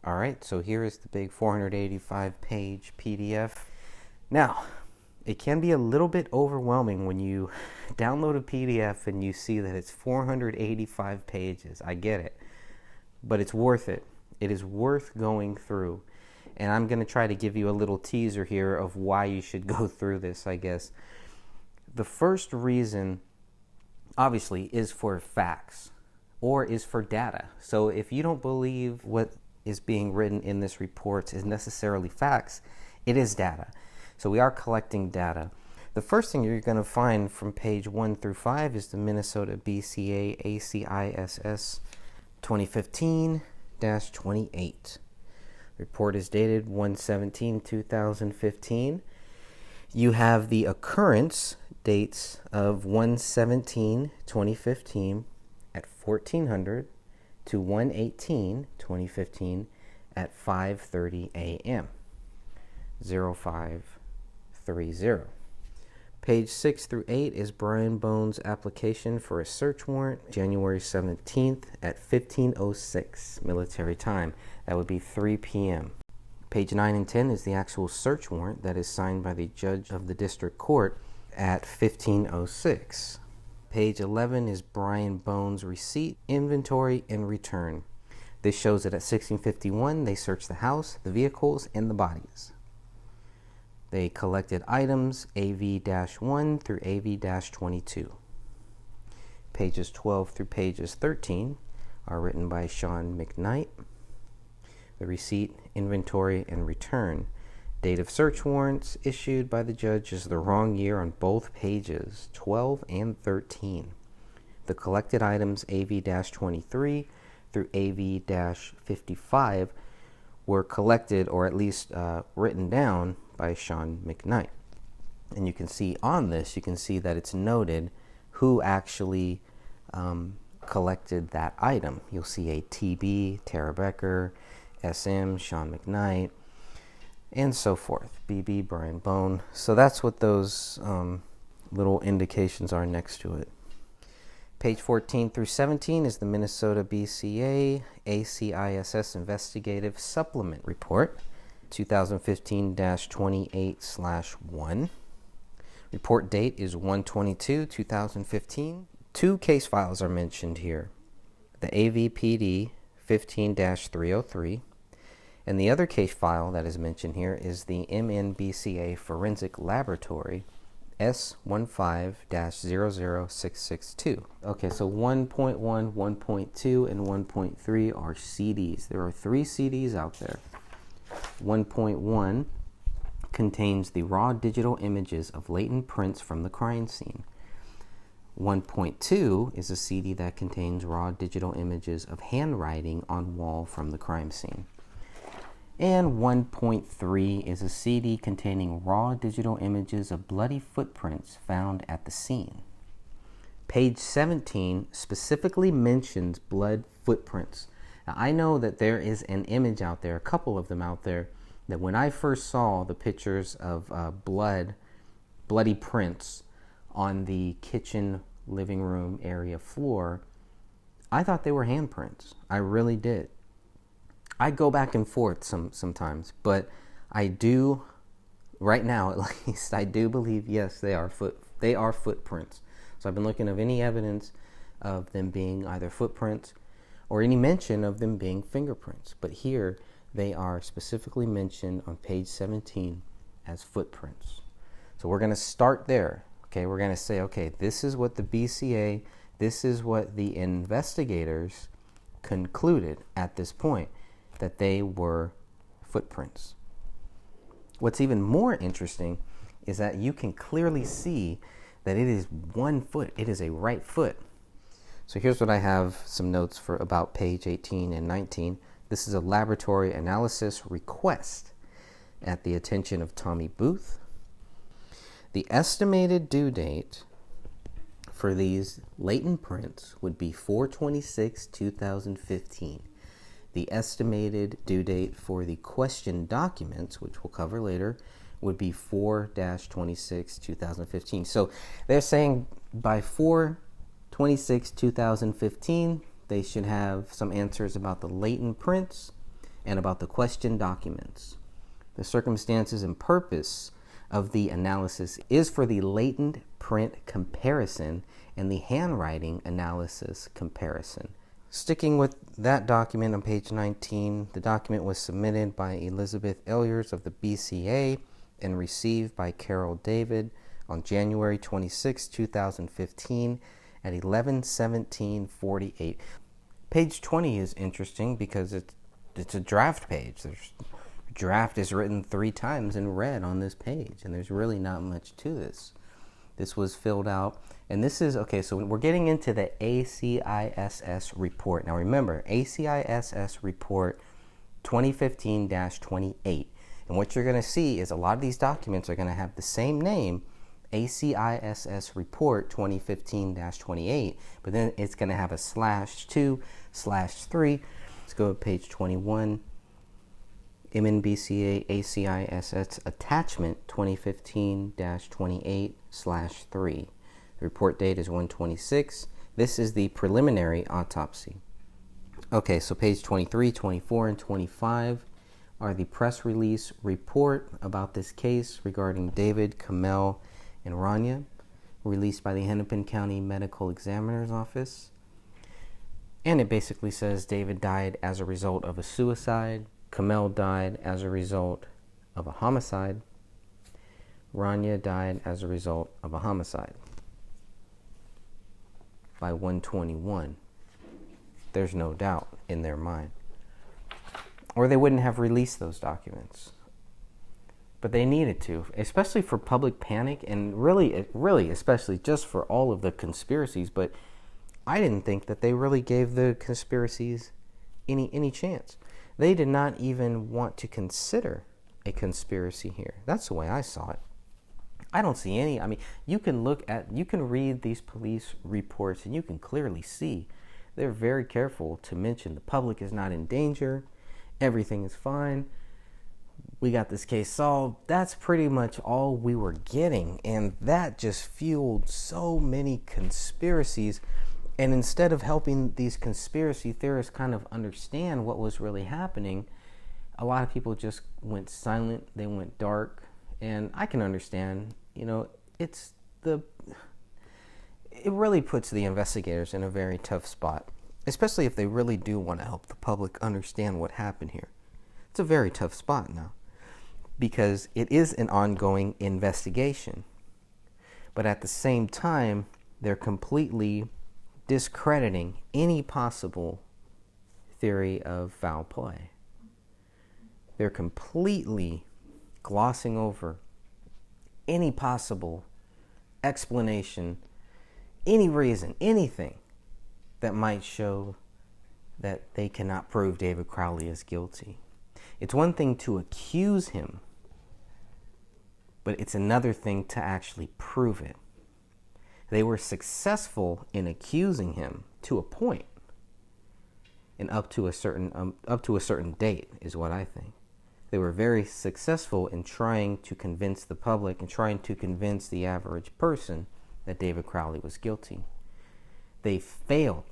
All right, so here is the big 485 page PDF. Now, it can be a little bit overwhelming when you download a PDF and you see that it's 485 pages. I get it, but it's worth it. It is worth going through. And I'm going to try to give you a little teaser here of why you should go through this, I guess. The first reason, obviously, is for facts or is for data. So if you don't believe what is being written in this report is necessarily facts, it is data. So we are collecting data. The first thing you're going to find from page 1 through 5 is the Minnesota BCA ACISS 2015-28. Report is dated 1/17/2015. You have the occurrence dates of 1/17/2015 at 1400 to 1/18/2015 at 5:30 a.m. 0530. Page 6 through 8 is Brian Bones' application for a search warrant, January 17th at 15:06 military time. That would be 3 p.m. Page 9 and 10 is the actual search warrant that is signed by the judge of the district court at 15:06. Page 11 is Brian Bones' receipt, inventory, and return. This shows that at 16:51 they searched the house, the vehicles, and the bodies. They collected items AV-1 through AV-22. Pages 12 through pages 13 are written by Sean McKnight. The receipt, inventory, and return. Date of search warrants issued by the judge is the wrong year on both pages, 12 and 13. The collected items AV-23 through AV-55 were collected, or at least written down, by Sean McKnight. And you can see on this, you can see that it's noted who actually collected that item. You'll see a TB, Tara Becker, SM, Sean McKnight, and so forth. BB, Brian Bone. So that's what those little indications are next to it. Page 14 through 17 is the Minnesota BCA ACISS Investigative Supplement Report, 2015-28/1. Report date is 1/22/2015. Two case files are mentioned here. The AVPD 15-303, and the other case file that is mentioned here is the MNBCA Forensic Laboratory S15-00662. Okay, so 1.1, 1.2, and 1.3 are CDs. There are 3 CDs out there. 1.1 contains the raw digital images of latent prints from the crime scene. 1.2 is a CD that contains raw digital images of handwriting on wall from the crime scene. And 1.3 is a CD containing raw digital images of bloody footprints found at the scene. Page 17 specifically mentions blood footprints. Now, I know that there is an image out there, a couple of them out there, that when I first saw the pictures of bloody prints on the kitchen living room area floor, I thought they were handprints. I really did. I go back and forth sometimes, but I do, right now at least, I do believe, yes, they are footprints. So I've been looking at any evidence of them being either footprints or any mention of them being fingerprints. But here they are specifically mentioned on page 17 as footprints. So we're going to start there. Okay, we're going to say, okay, this is what the BCA, this is what the investigators concluded at this point, that they were footprints. What's even more interesting is that you can clearly see that it is one foot. It is a right foot. So here's what I have some notes for about page 18 and 19. This is a laboratory analysis request at the attention of Tommy Booth. The estimated due date for these latent prints would be 4/26/2015. The estimated due date for the question documents, which we'll cover later, would be 4/26/2015. So they're saying by 4/26/2015, they should have some answers about the latent prints, and about the questioned documents. The circumstances and purpose of the analysis is for the latent print comparison and the handwriting analysis comparison. Sticking with that document on page 19, the document was submitted by Elizabeth Elyers of the BCA and received by Carol David on January 26, 2015 at 11:17:48. Page 20 is interesting because it's a draft page. Draft is written 3 times in red on this page, and there's really not much to this. This was filled out, and this is, okay, so we're getting into the ACISS report. Now remember, ACISS report 2015-28. And what you're going to see is a lot of these documents are going to have the same name, ACISS report 2015-28, but then it's going to have a /2/3. Let's go to page 21. MNBCA ACISS attachment 2015-28/3. The report date is 1/26. This is the preliminary autopsy. Okay, so page 23, 24, and 25 are the press release report about this case regarding David, Kamel, and Rania, released by the Hennepin County Medical Examiner's Office. And it basically says David died as a result of a suicide. Kamel died as a result of a homicide. Rania died as a result of a homicide. By 1/21. There's no doubt in their mind. Or they wouldn't have released those documents. But they needed to, especially for public panic, and really especially just for all of the conspiracies. But I didn't think that they really gave the conspiracies any chance. They did not even want to consider a conspiracy here. That's the way I saw it. I don't see any. I mean, you can read these police reports and you can clearly see they're very careful to mention the public is not in danger. Everything is fine. We got this case solved. That's pretty much all we were getting. And that just fueled so many conspiracies. And instead of helping these conspiracy theorists kind of understand what was really happening, a lot of people just went silent. They went dark. And I can understand, it really puts the investigators in a very tough spot, especially if they really do want to help the public understand what happened here. It's a very tough spot now because it is an ongoing investigation. But at the same time, they're completely discrediting any possible theory of foul play. They're completely glossing over any possible explanation, any reason, anything that might show that they cannot prove David Crowley is guilty. It's one thing to accuse him, but it's another thing to actually prove it. They were successful in accusing him to a point, and up to a certain date is what I think. They were very successful in trying to convince the public and trying to convince the average person that David Crowley was guilty. They failed,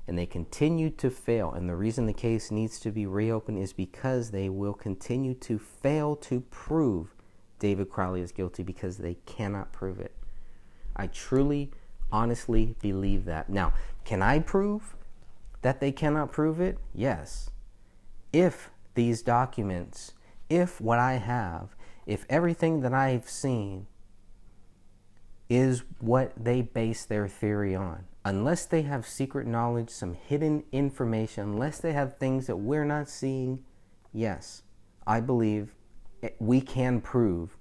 and they continue to fail. And the reason the case needs to be reopened is because they will continue to fail to prove David Crowley is guilty because they cannot prove it. I truly, honestly believe that. Now, can I prove that they cannot prove it? Yes. If these documents, if what I have, if everything that I've seen is what they base their theory on, unless they have secret knowledge, some hidden information, unless they have things that we're not seeing, yes, I believe we can prove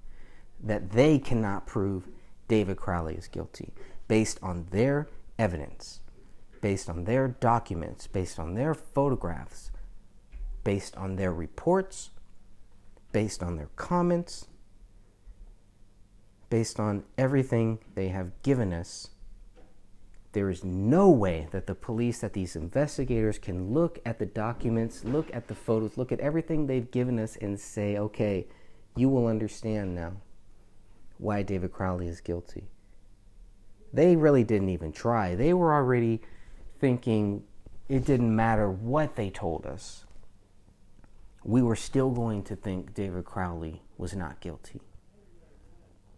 that they cannot prove David Crowley is guilty based on their evidence, based on their documents, based on their photographs, based on their reports, based on their comments, based on everything they have given us. There is no way that the police, that these investigators can look at the documents, look at the photos, look at everything they've given us and say, okay, you will understand now why David Crowley is guilty. They really didn't even try. They were already thinking it didn't matter what they told us. we were still going to think David Crowley was not guilty.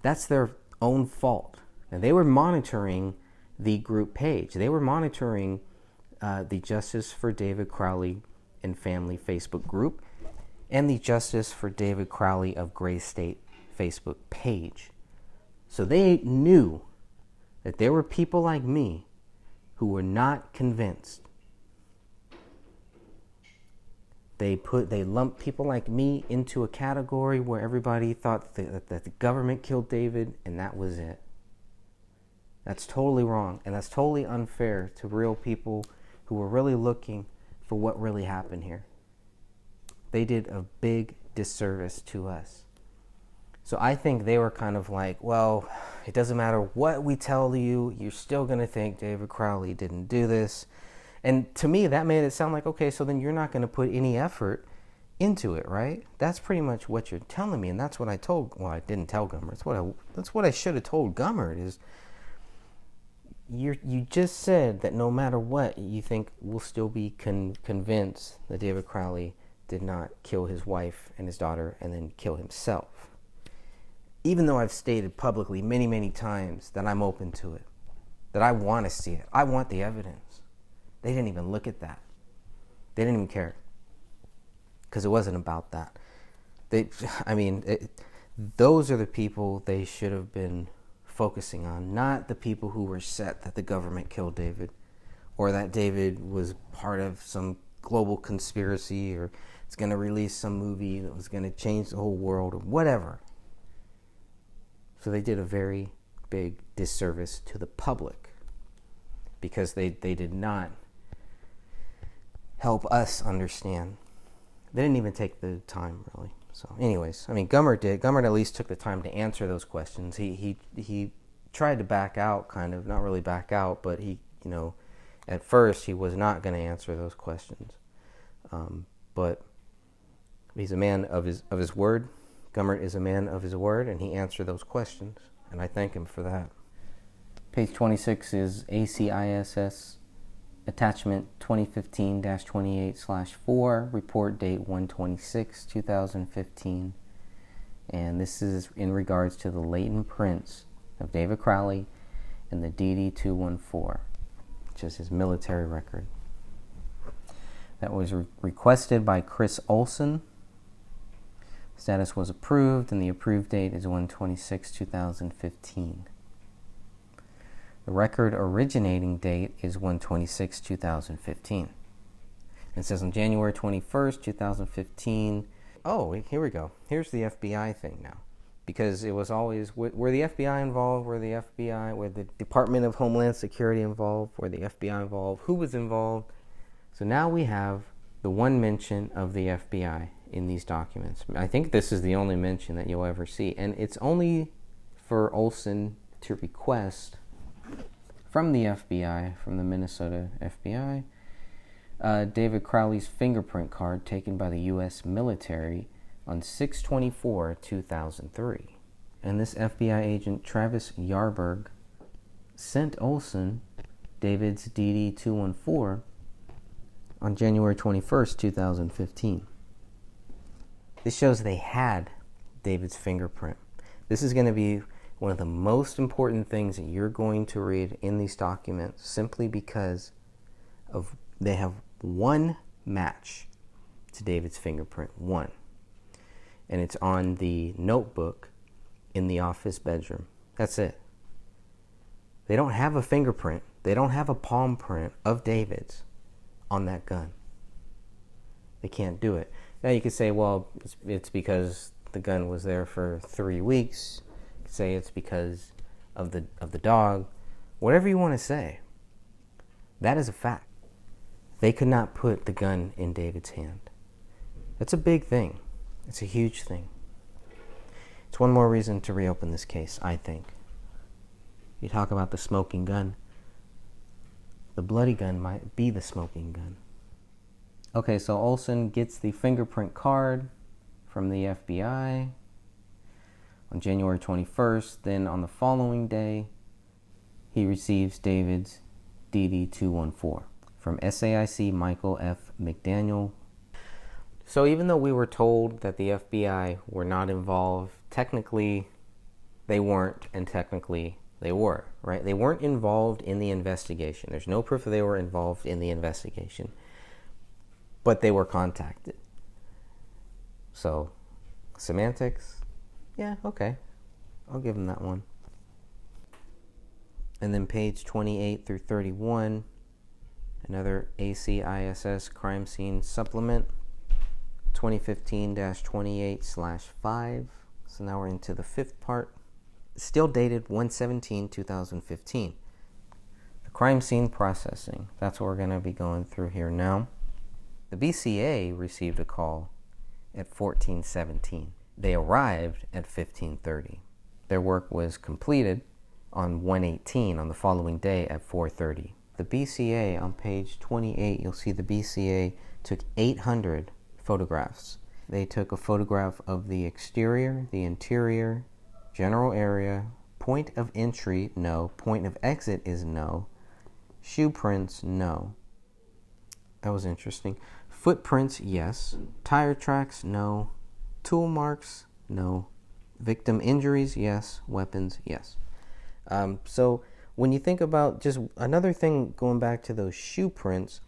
That's their own fault. And they were monitoring the group page. They were monitoring the Justice for David Crowley and Family Facebook group and the Justice for David Crowley of Gray State Facebook page. So they knew that there were people like me who were not convinced. They lumped people like me into a category where everybody thought that the government killed David, and that was it. That's totally wrong, and that's totally unfair to real people who were really looking for what really happened here. They did a big disservice to us. So I think they were kind of like, well, it doesn't matter what we tell you, you're still going to think David Crowley didn't do this. And to me, that made it sound like, okay, so then you're not going to put any effort into it, right? That's pretty much what you're telling me, and that's what I told. Well, I didn't tell Gummert. That's what I should have told Gummert. Is you just said that no matter what, you think we'll still be convinced that David Crowley did not kill his wife and his daughter and then kill himself. Even though I've stated publicly many, many times that I'm open to it, that I want to see it, I want the evidence. They didn't even look at that. They didn't even care. Because it wasn't about that. Those are the people they should have been focusing on, not the people who were set that the government killed David, or that David was part of some global conspiracy, or it's going to release some movie that was going to change the whole world, or whatever. So they did a very big disservice to the public, because they did not help us understand. They didn't even take the time, really. So anyways, Gummert did. Gummert at least took the time to answer those questions. He tried to back out, kind of, not really back out, but at first he was not going to answer those questions. But he's a man of his word. Gummert is a man of his word, and he answered those questions, and I thank him for that. Page 26 is ACISS Attachment 2015-28/4, report date 1/26/2015. And this is in regards to the latent prints of David Crowley and the DD-214, which is his military record. That was requested by Chris Olson. Status was approved, and the approved date is 1/26/2015. The record originating date is 1/26/2015. It says on January 21st, 2015. Oh, here we go. Here's the FBI thing now. Because it was always, were the FBI involved? Were the Department of Homeland Security involved? Were the FBI involved? Who was involved? So now we have the one mention of the FBI in these documents. I think this is the only mention that you'll ever see. And it's only for Olson to request from the FBI, from the Minnesota FBI, David Crowley's fingerprint card taken by the U.S. military on 6/24/2003. And this FBI agent, Travis Yarberg, sent Olson David's DD-214 on January 21st, 2015. This shows they had David's fingerprint. This is going to be one of the most important things that you're going to read in these documents, simply because of they have one match to David's fingerprint, one. And it's on the notebook in the office bedroom. That's it. They don't have a fingerprint. They don't have a palm print of David's on that gun. They can't do it. Now you could say, well, it's because the gun was there for 3 weeks. You could say it's because of the dog. Whatever you want to say. That is a fact. They could not put the gun in David's hand. That's a big thing. It's a huge thing. It's one more reason to reopen this case, I think. You talk about the smoking gun. The bloody gun might be the smoking gun. Okay, so Olson gets the fingerprint card from the FBI on January 21st. Then on the following day, he receives David's DD-214 from SAIC Michael F. McDaniel. So even though we were told that the FBI were not involved, technically they weren't, and technically they were, right? They weren't involved in the investigation. There's no proof that they were involved in the investigation, but they were contacted. So, semantics, yeah, okay. I'll give them that one. And then page 28 through 31, another ACISS crime scene supplement, 2015-28/5. So now we're into the fifth part. Still dated 1/17/2015. The crime scene processing. That's what we're going to be going through here now. The BCA received a call at 14:17. They arrived at 15:30. Their work was completed on 1/18 on the following day at 4:30. The BCA, on page 28, you'll see the BCA took 800 photographs. They took a photograph of the exterior, the interior, general area, point of entry, no. Point of exit is no. Shoe prints, no. That was interesting. Footprints, yes. Tire tracks, no. Tool marks, no. Victim injuries, yes. Weapons, yes. So when you think about just another thing, going back to those shoe prints,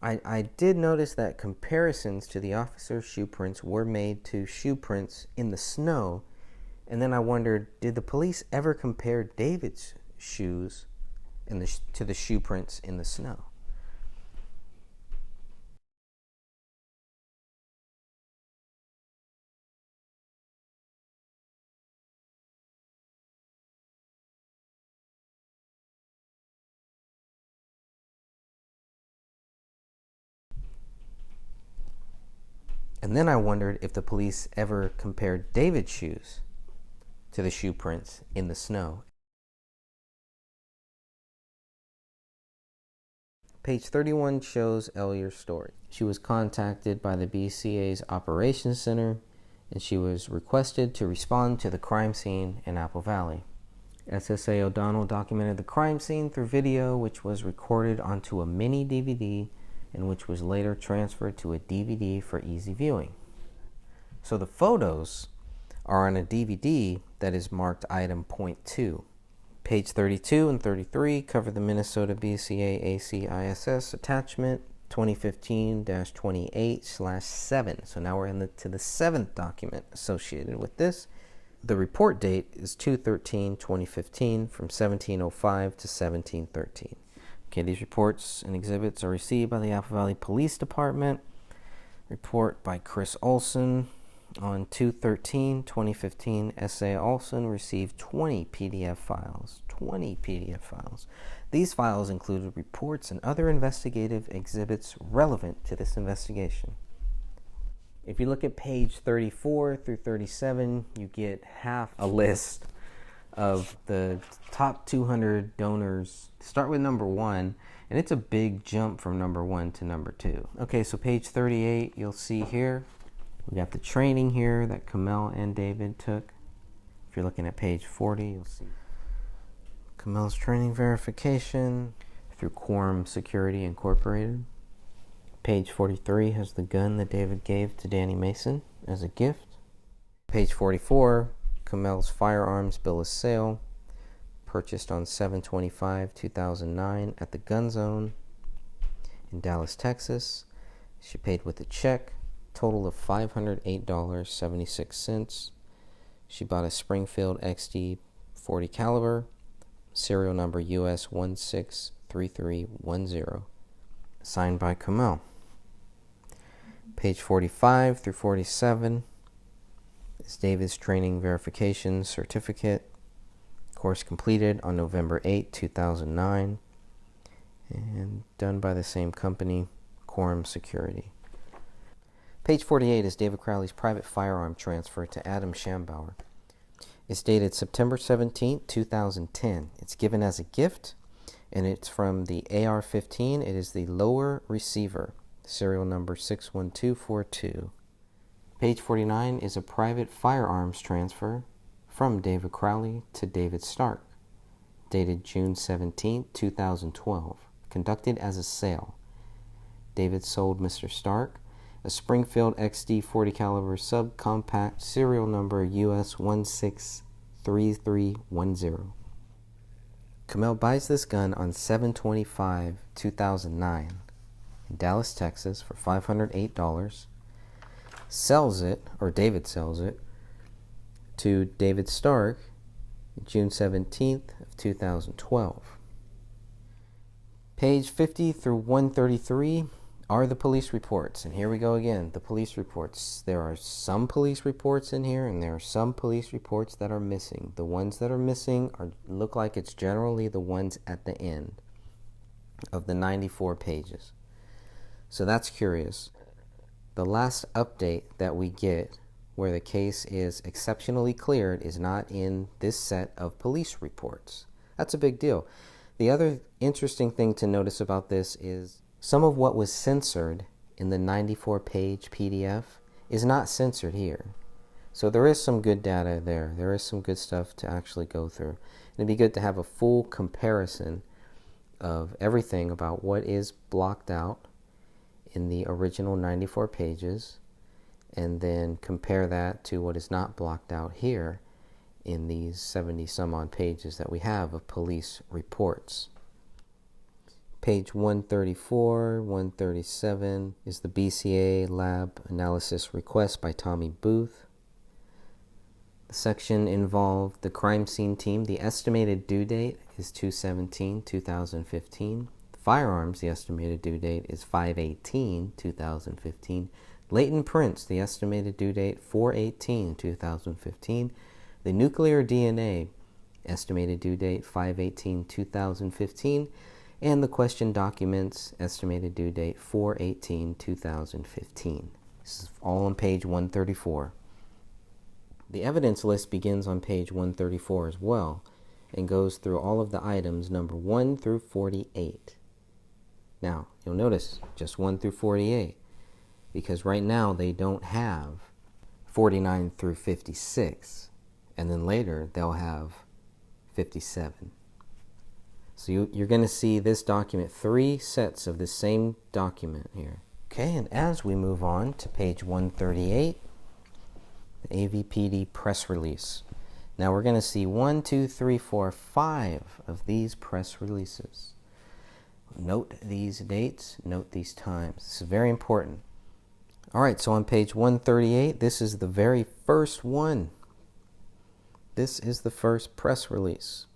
I did notice that comparisons to the officer's shoe prints were made to shoe prints in the snow. And then I wondered, did the police ever compare David's shoes to the shoe prints in the snow? And then I wondered if the police ever compared David's shoes to the shoe prints in the snow. Page 31 shows Ellier's story. She was contacted by the BCA's Operations Center, and she was requested to respond to the crime scene in Apple Valley. SSA O'Donnell documented the crime scene through video, which was recorded onto a mini DVD and which was later transferred to a DVD for easy viewing. So the photos are on a DVD that is marked item .2. Page 32 and 33 cover the Minnesota BCA ACISS attachment 2015-28/7. So now we're to the seventh document associated with this. The report date is 2/13/2015 from 17:05 to 17:13. Okay, these reports and exhibits are received by the Apple Valley Police Department. Report by Chris Olson on 2/13/2015. S.A. Olson received 20 PDF files. 20 PDF files. These files included reports and other investigative exhibits relevant to this investigation. If you look at page 34 through 37, you get half a list of the top 200 donors. Start with number 1, and it's a big jump from number 1 to number 2. Okay, so page 38, you'll see here, we got the training here that Kamel and David took. If you're looking at page 40, you'll see Kamel's training verification through Quorum Security Incorporated. Page 43 has the gun that David gave to Danny Mason as a gift. Page 44, Kamel's firearms bill of sale, purchased on 7/25/2009 at the Gun Zone in Dallas, Texas. She paid with a check, total of $508.76. She bought a Springfield XD 40 caliber, serial number US 163310, signed by Kamel. Page 45 through 47 is David's training verification certificate. Course completed on November 8, 2009, and done by the same company, Quorum Security. Page 48 is David Crowley's private firearm transfer to Adam Schambauer. It's dated September 17, 2010. It's given as a gift, and it's from the AR-15. It is the lower receiver, serial number 61242. Page 49 is a private firearms transfer from David Crowley to David Stark, dated June 17, 2012, conducted as a sale. David sold Mr. Stark a Springfield XD 40 caliber subcompact, serial number US 163310. Kamel buys this gun on 7/25/2009 in Dallas, Texas for $508. Sells it, or David sells it, to David Stark June 17th of 2012. Page 50 through 133 are the police reports. And here we go again, the police reports. There are some police reports in here, and there are some police reports that are missing. The ones that are missing look like it's generally the ones at the end of the 94 pages. So that's curious. The last update that we get where the case is exceptionally cleared is not in this set of police reports. That's a big deal. The other interesting thing to notice about this is some of what was censored in the 94-page PDF is not censored here. So there is some good data there. There is some good stuff to actually go through. It'd be good to have a full comparison of everything about what is blocked out in the original 94 pages, and then compare that to what is not blocked out here in these 70 some odd pages that we have of police reports. Page 134, 137 is the BCA lab analysis request by Tommy Booth. The section involved the crime scene team. The estimated due date is 2/17/2015. Firearms, the estimated due date is 5/18/2015. Latent prints, the estimated due date 4/18/2015. The nuclear DNA, estimated due date 5/18/2015. And the question documents, estimated due date 4/18/2015. This is all on page 134. The evidence list begins on page 134 as well and goes through all of the items number 1 through 48. Now, you'll notice just 1 through 48 because right now they don't have 49 through 56, and then later they'll have 57. So you're going to see this document, 3 sets of the same document here. Okay, and as we move on to page 138, the AVPD press release. Now we're going to see 1, 2, 3, 4, 5 of these press releases. Note these dates, note these times. This is very important. All right, so on page 138, this is the very first one. This is the first press release.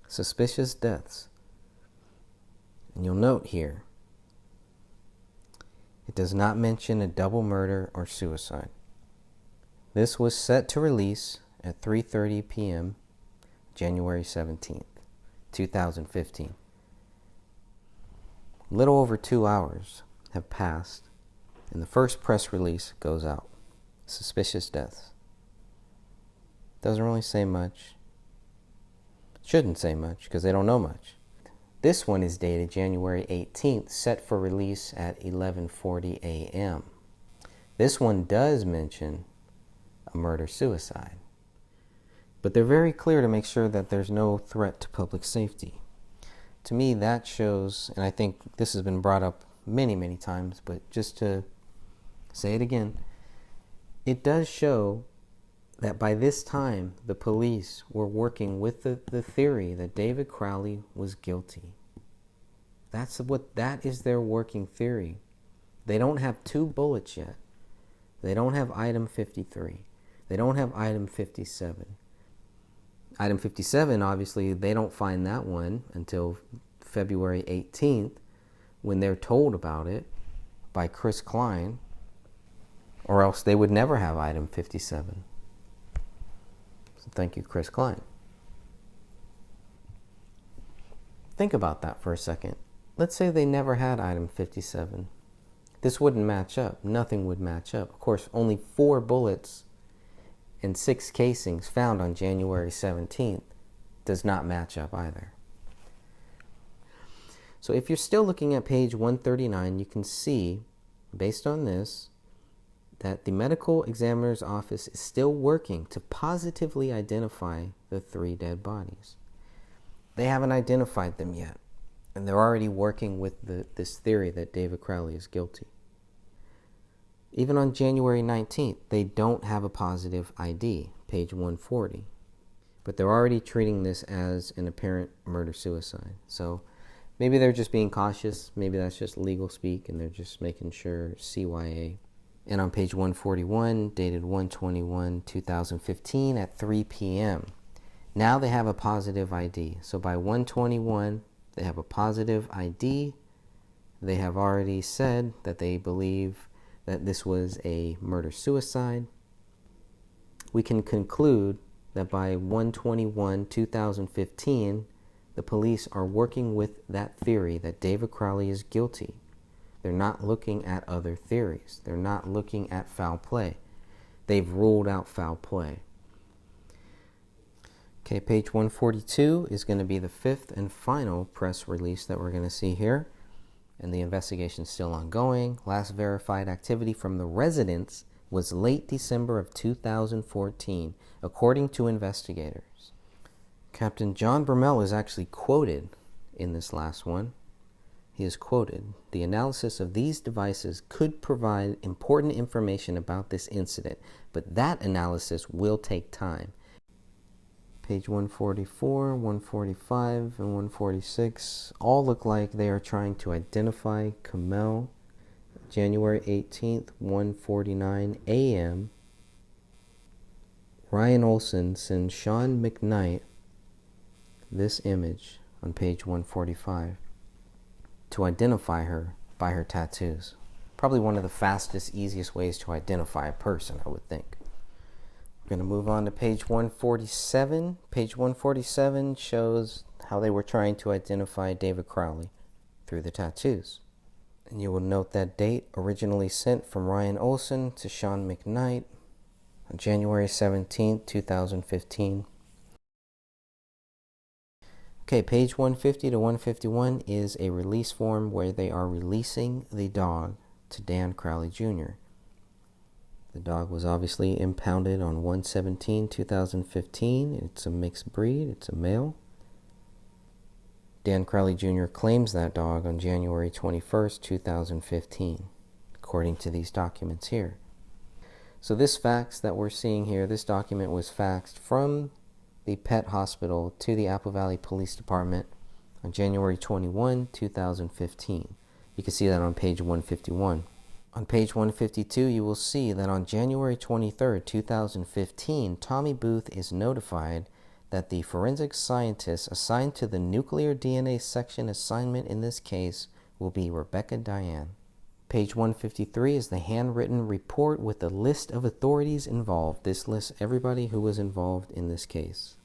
Suspicious deaths. And you'll note here, it does not mention a double murder or suicide. This was set to release at 3:30 p.m. January 17th, 2015. Little over 2 hours have passed, and the first press release goes out. Suspicious deaths. Doesn't really say much. Shouldn't say much because they don't know much. This one is dated January 18th, set for release at 11:40 a.m. This one does mention a murder-suicide, but they're very clear to make sure that there's no threat to public safety. To me, that shows, and I think this has been brought up many, many times, but just to say it again, it does show that by this time, the police were working with the theory that David Crowley was guilty. That is their working theory. They don't have 2 bullets yet. They don't have item 53. They don't have item 57. Item 57, obviously, they don't find that one until February 18th when they're told about it by Chris Klein, or else they would never have item 57. So thank you, Chris Klein. Think about that for a second. Let's say they never had item 57. This wouldn't match up. Nothing would match up. Of course, only 4 bullets and 6 casings found on January 17th does not match up either. So if you're still looking at page 139, you can see, based on this, that the medical examiner's office is still working to positively identify the 3 dead bodies. They haven't identified them yet, and they're already working with this theory that David Crowley is guilty. Even on January 19th, they don't have a positive ID, page 140. But they're already treating this as an apparent murder-suicide. So maybe they're just being cautious. Maybe that's just legal speak, and they're just making sure CYA. And on page 141, dated 1/21/2015 at 3 p.m., now they have a positive ID. So by 1/21, they have a positive ID. They have already said that they believe that this was a murder-suicide. We can conclude that by 1/21/2015, the police are working with that theory that David Crowley is guilty. They're not looking at other theories. They're not looking at foul play. They've ruled out foul play. Okay, page 142 is going to be the fifth and final press release that we're going to see here. And the investigation is still ongoing. Last verified activity from the residents was late December of 2014, according to investigators. Captain John Bromell is actually quoted in this last one. He is quoted, "The analysis of these devices could provide important information about this incident, but that analysis will take time." Page 144, 145, and 146 all look like they are trying to identify Kamel. January 18th, 1:49 a.m. Ryan Olson sends Sean McKnight this image on page 145 to identify her by her tattoos. Probably one of the fastest, easiest ways to identify a person, I would think. We're going to move on to page 147. Page 147 shows how they were trying to identify David Crowley through the tattoos. And you will note that date originally sent from Ryan Olson to Sean McKnight on January 17th, 2015. Okay, page 150 to 151 is a release form where they are releasing the dog to Dan Crowley Jr. The dog was obviously impounded on 1/17/2015. It's a mixed breed. It's a male. Dan Crowley Jr. claims that dog on January 21st, 2015, according to these documents here. So this fax that we're seeing here, this document was faxed from the pet hospital to the Apple Valley Police Department on January 21, 2015. You can see that on page 151. On page 152, you will see that on January 23rd, 2015, Tommy Booth is notified that the forensic scientist assigned to the nuclear DNA section assignment in this case will be Rebecca Diane. Page 153 is the handwritten report with a list of authorities involved. This lists everybody who was involved in this case.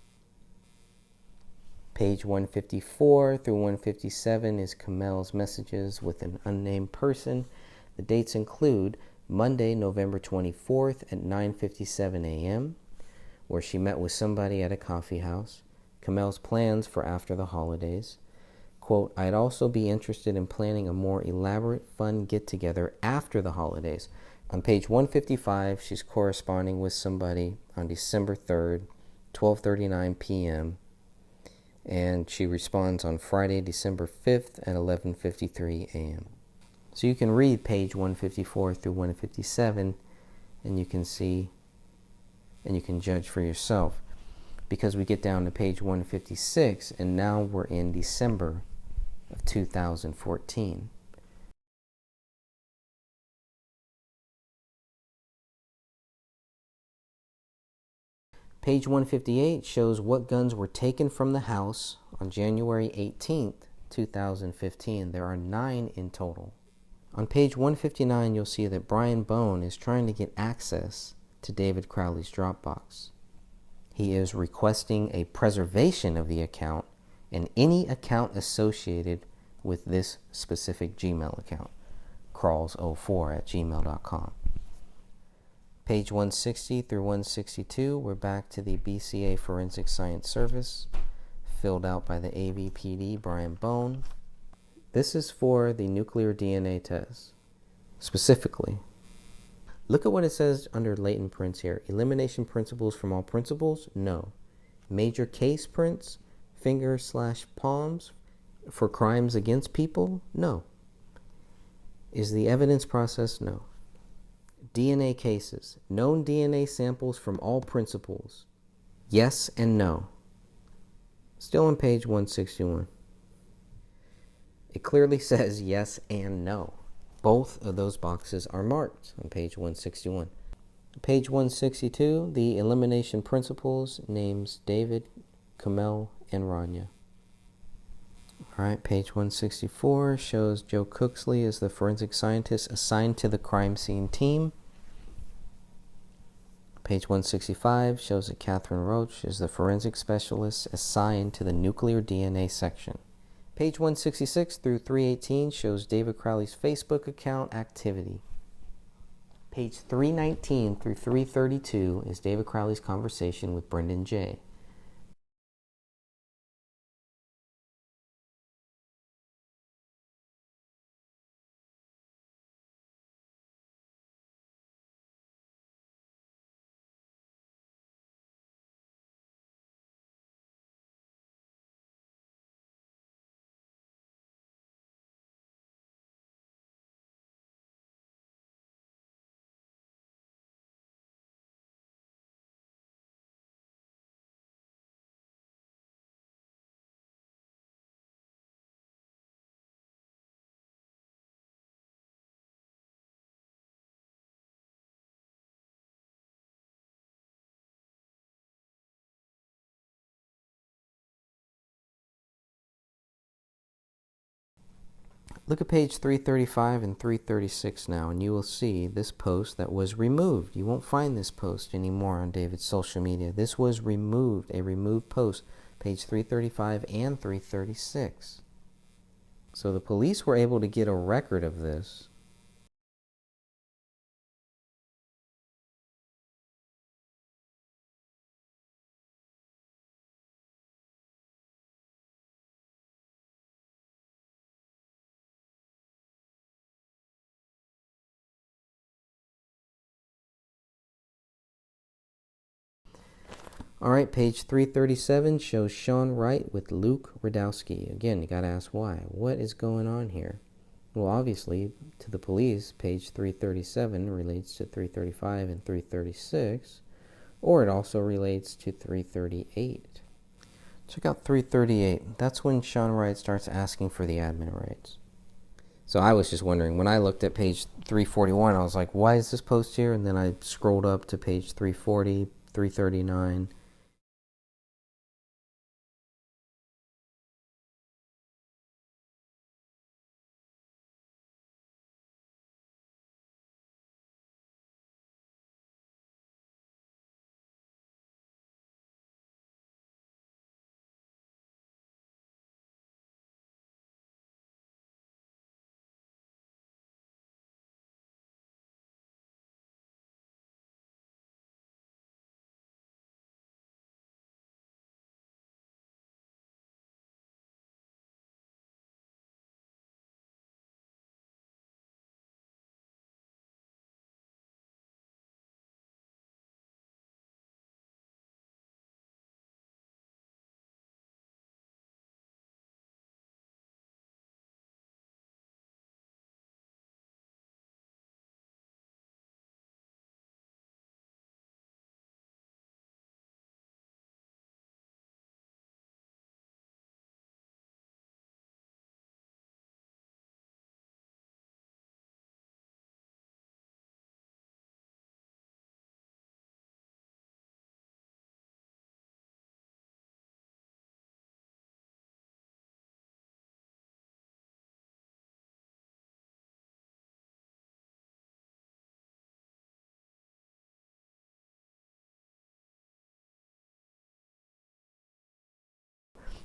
Page 154 through 157 is Kamel's messages with an unnamed person. The dates include Monday, November 24th at 9:57 a.m., where she met with somebody at a coffee house. Kamel's plans for after the holidays. Quote, "I'd also be interested in planning a more elaborate, fun get-together after the holidays." On page 155, she's corresponding with somebody on December 3rd, 12:39 p.m., and she responds on Friday, December 5th at 11:53 a.m. So you can read page 154 through 157, and you can see, and you can judge for yourself. Because we get down to page 156, and now we're in December of 2014. Page 158 shows what guns were taken from the house on January 18th, 2015. There are 9 in total. On page 159, you'll see that Brian Bone is trying to get access to David Crowley's Dropbox. He is requesting a preservation of the account and any account associated with this specific Gmail account, crawls04@gmail.com. Page 160 through 162, we're back to the BCA Forensic Science Service, filled out by the AVPD Brian Bone. This is for the nuclear DNA test. Specifically, look at what it says under latent prints here. Elimination principles from all principles? No. Major case prints, fingers/palms for crimes against people? No. Is the evidence process? No. DNA cases. Known DNA samples from all principals. Yes and no. Still on page 161. It clearly says yes and no. Both of those boxes are marked on page 161. Page 162, the elimination principles names David, Kamel, and Rania. All right, page 164 shows Joe Cooksley as the forensic scientist assigned to the crime scene team. Page 165 shows that Catherine Roach is the forensic specialist assigned to the nuclear DNA section. Page 166 through 318 shows David Crowley's Facebook account activity. Page 319 through 332 is David Crowley's conversation with Brendan J. Look at page 335 and 336 now, and you will see this post that was removed. You won't find this post anymore on David's social media. This was removed, a removed post, page 335 and 336. So the police were able to get a record of this. All right, page 337 shows Sean Wright with Luke Radowski. Again, you got to ask why. What is going on here? Well, obviously, to the police, page 337 relates to 335 and 336, or it also relates to 338. Check out 338. That's when Sean Wright starts asking for the admin rights. So I was just wondering, when I looked at page 341, I was like, why is this post here? And then I scrolled up to page 340, 339.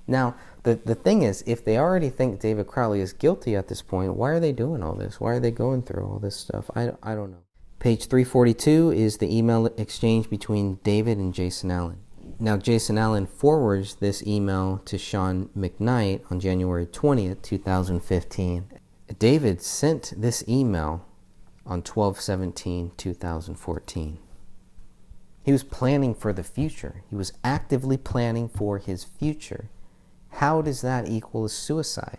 Now, the thing is, if they already think David Crowley is guilty at this point, why are they doing all this? Why are they going through all this stuff? I don't know. Page 342 is the email exchange between David and Jason Allen. Now, Jason Allen forwards this email to Sean McKnight on January 20th, 2015. David sent this email on 12/17/2014. He was planning for the future. He was actively planning for his future. How does that equal a suicide?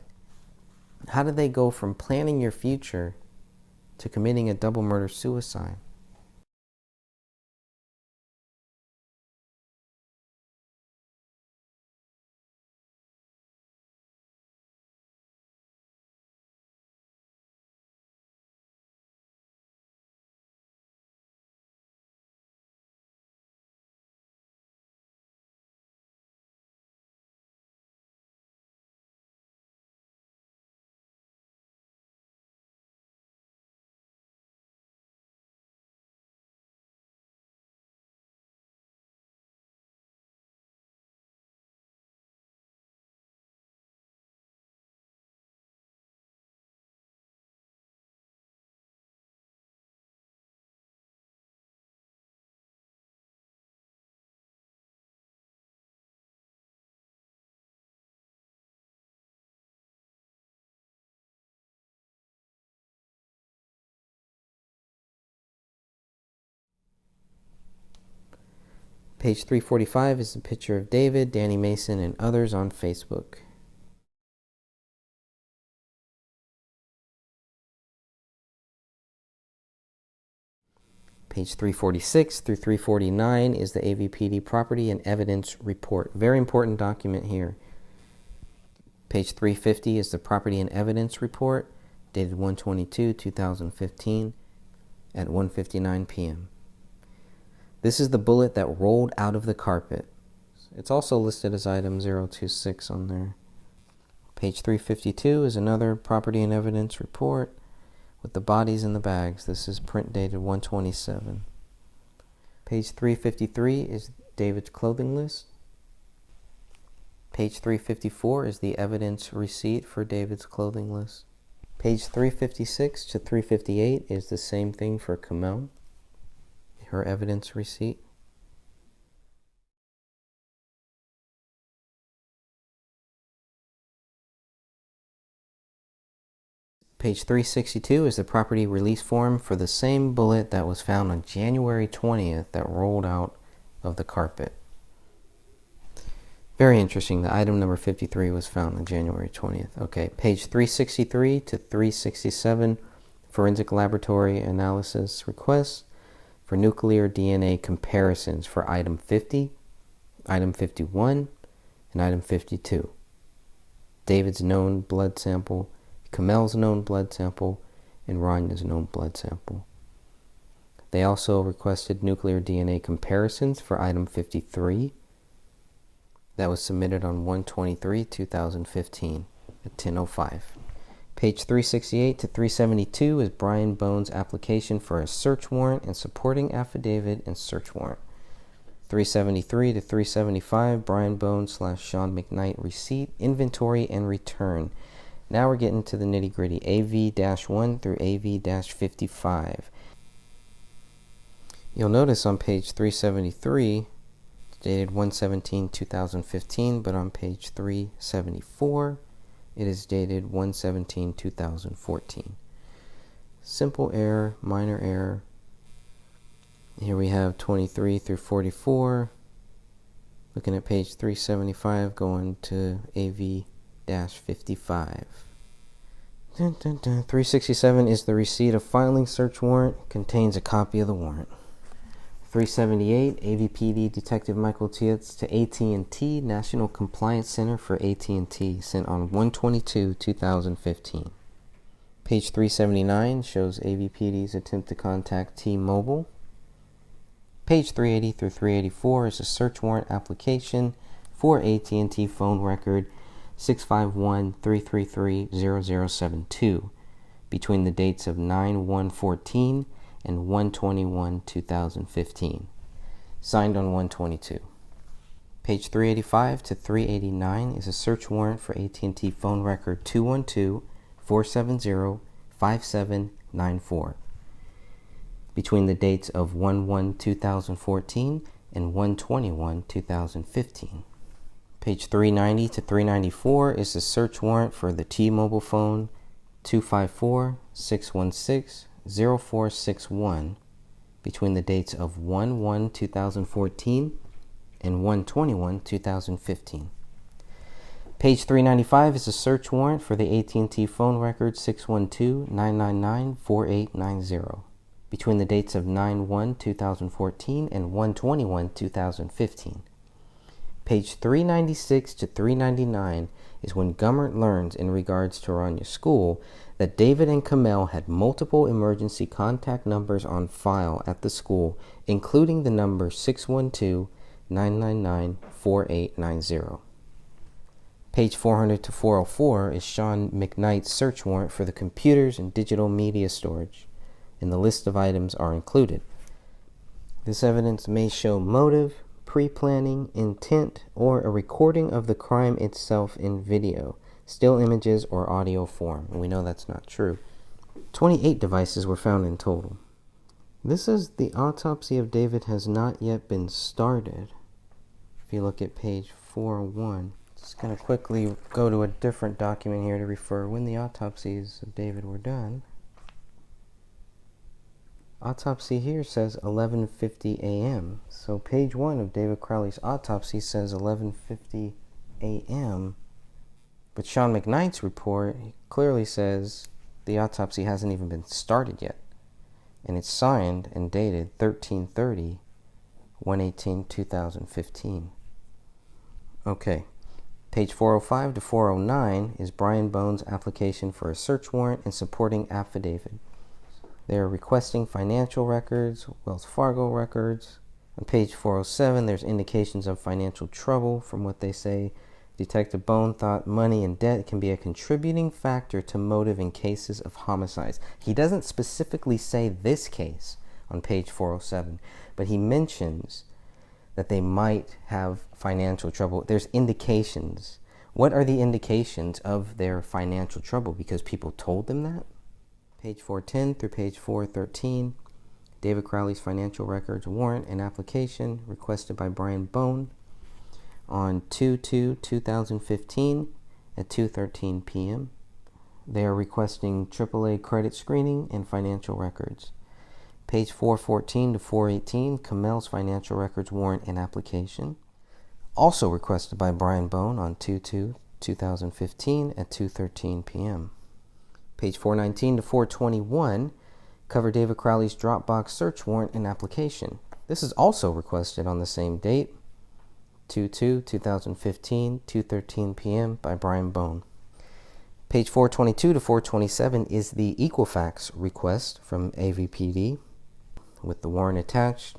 How do they go from planning your future to committing a double murder suicide? Page 345 is a picture of David, Danny Mason, and others on Facebook. Page 346 through 349 is the AVPD Property and Evidence Report. Very important document here. Page 350 is the Property and Evidence Report, dated 1/22/2015 at 1:59 p.m. This is the bullet that rolled out of the carpet. It's also listed as item 026 on there. Page 352 is another Property and Evidence Report with the bodies in the bags. This is print dated 1/27. Page 353 is David's clothing list. Page 354 is the evidence receipt for David's clothing list. Page 356 to 358 is the same thing for Kamel, her evidence receipt. Page 362 is the property release form for the same bullet that was found on January 20th that rolled out of the carpet. Very interesting. The item number 53 was found on January 20th. Okay, page 363 to 367, forensic laboratory analysis requests for nuclear DNA comparisons for item 50, item 51, and item 52. David's known blood sample, Kamel's known blood sample, and Ranya's known blood sample. They also requested nuclear DNA comparisons for item 53. That was submitted on 1/23/2015 at 10:05. Page 368 to 372 is Brian Bones' application for a search warrant and supporting affidavit and search warrant. 373 to 375, Brian Bones / Sean McKnight receipt, inventory, and return. Now we're getting to the nitty-gritty. AV-1 through AV-55. You'll notice on page 373, it's dated 1/17/2015, but on page 374, it is dated 1/17/2014. Simple error, minor error. Here we have 23 through 44. Looking at page 375, going to AV-55. 367 is the receipt of filing search warrant. Contains a copy of the warrant. 378, AVPD Detective Michael Tietz to AT&T National Compliance Center for AT&T, sent on 1/22/2015. Page 379 shows AVPD's attempt to contact T-Mobile. Page 380 through 384 is a search warrant application for AT&T phone record 651-333-0072 between the dates of 9/1/14 and 1/21/2015, signed on 1/22. Page 385 to 389 is a search warrant for AT&T phone record 212-470-5794 between the dates of 1/1/2014 and 1/21/2015. Page 390 to 394 is a search warrant for the T-Mobile phone 254-616-0461 between the dates of 1/1/2014 and 1/21/2015. Page 395 is a search warrant for the AT&T phone record 612-999-4890 between the dates of 9/1/2014 and 1/21/2015. Page 396 to 399 is when Gummert learns in regards to Rania School that David and Kamel had multiple emergency contact numbers on file at the school, including the number 612-999-4890. Page 400 to 404 is Sean McKnight's search warrant for the computers and digital media storage, and the list of items are included. This evidence may show motive, pre-planning, intent, or a recording of the crime itself in video, still images, or audio form, and we know that's not true. 28 devices were found in total. This is the autopsy of David has not yet been started. If you look at page 401, just going to quickly go to a different document here to refer when the autopsies of David were done. autopsy here says 11:50 a.m. So page 1 of David Crowley's autopsy says 11:50 a.m. But Sean McKnight's report clearly says the autopsy hasn't even been started yet. And it's signed and dated 13/30, 1/18/2015. Okay. Page 405 to 409 is Brian Bone's application for a search warrant and supporting affidavit. They're requesting financial records, Wells Fargo records. On page 407, there's indications of financial trouble. From what they say, Detective Bone thought money and debt can be a contributing factor to motive in cases of homicides. He doesn't specifically say this case on page 407, but he mentions that they might have financial trouble. There's indications. What are the indications of their financial trouble? Because people told them that? Page 410 through page 413, David Crowley's financial records warrant and application requested by Brian Bone on 2/2/2015 at 2:13 p.m. They are requesting AAA credit screening and financial records. Page 414 to 418, Kamel's financial records warrant and application, also requested by Brian Bone on 2/2/2015 at 2:13 p.m. Page 419 to 421, cover David Crowley's Dropbox search warrant and application. This is also requested on the same date, 2/2/2015, 2:13 p.m. by Brian Bone. Page 422 to 427 is the Equifax request from AVPD with the warrant attached.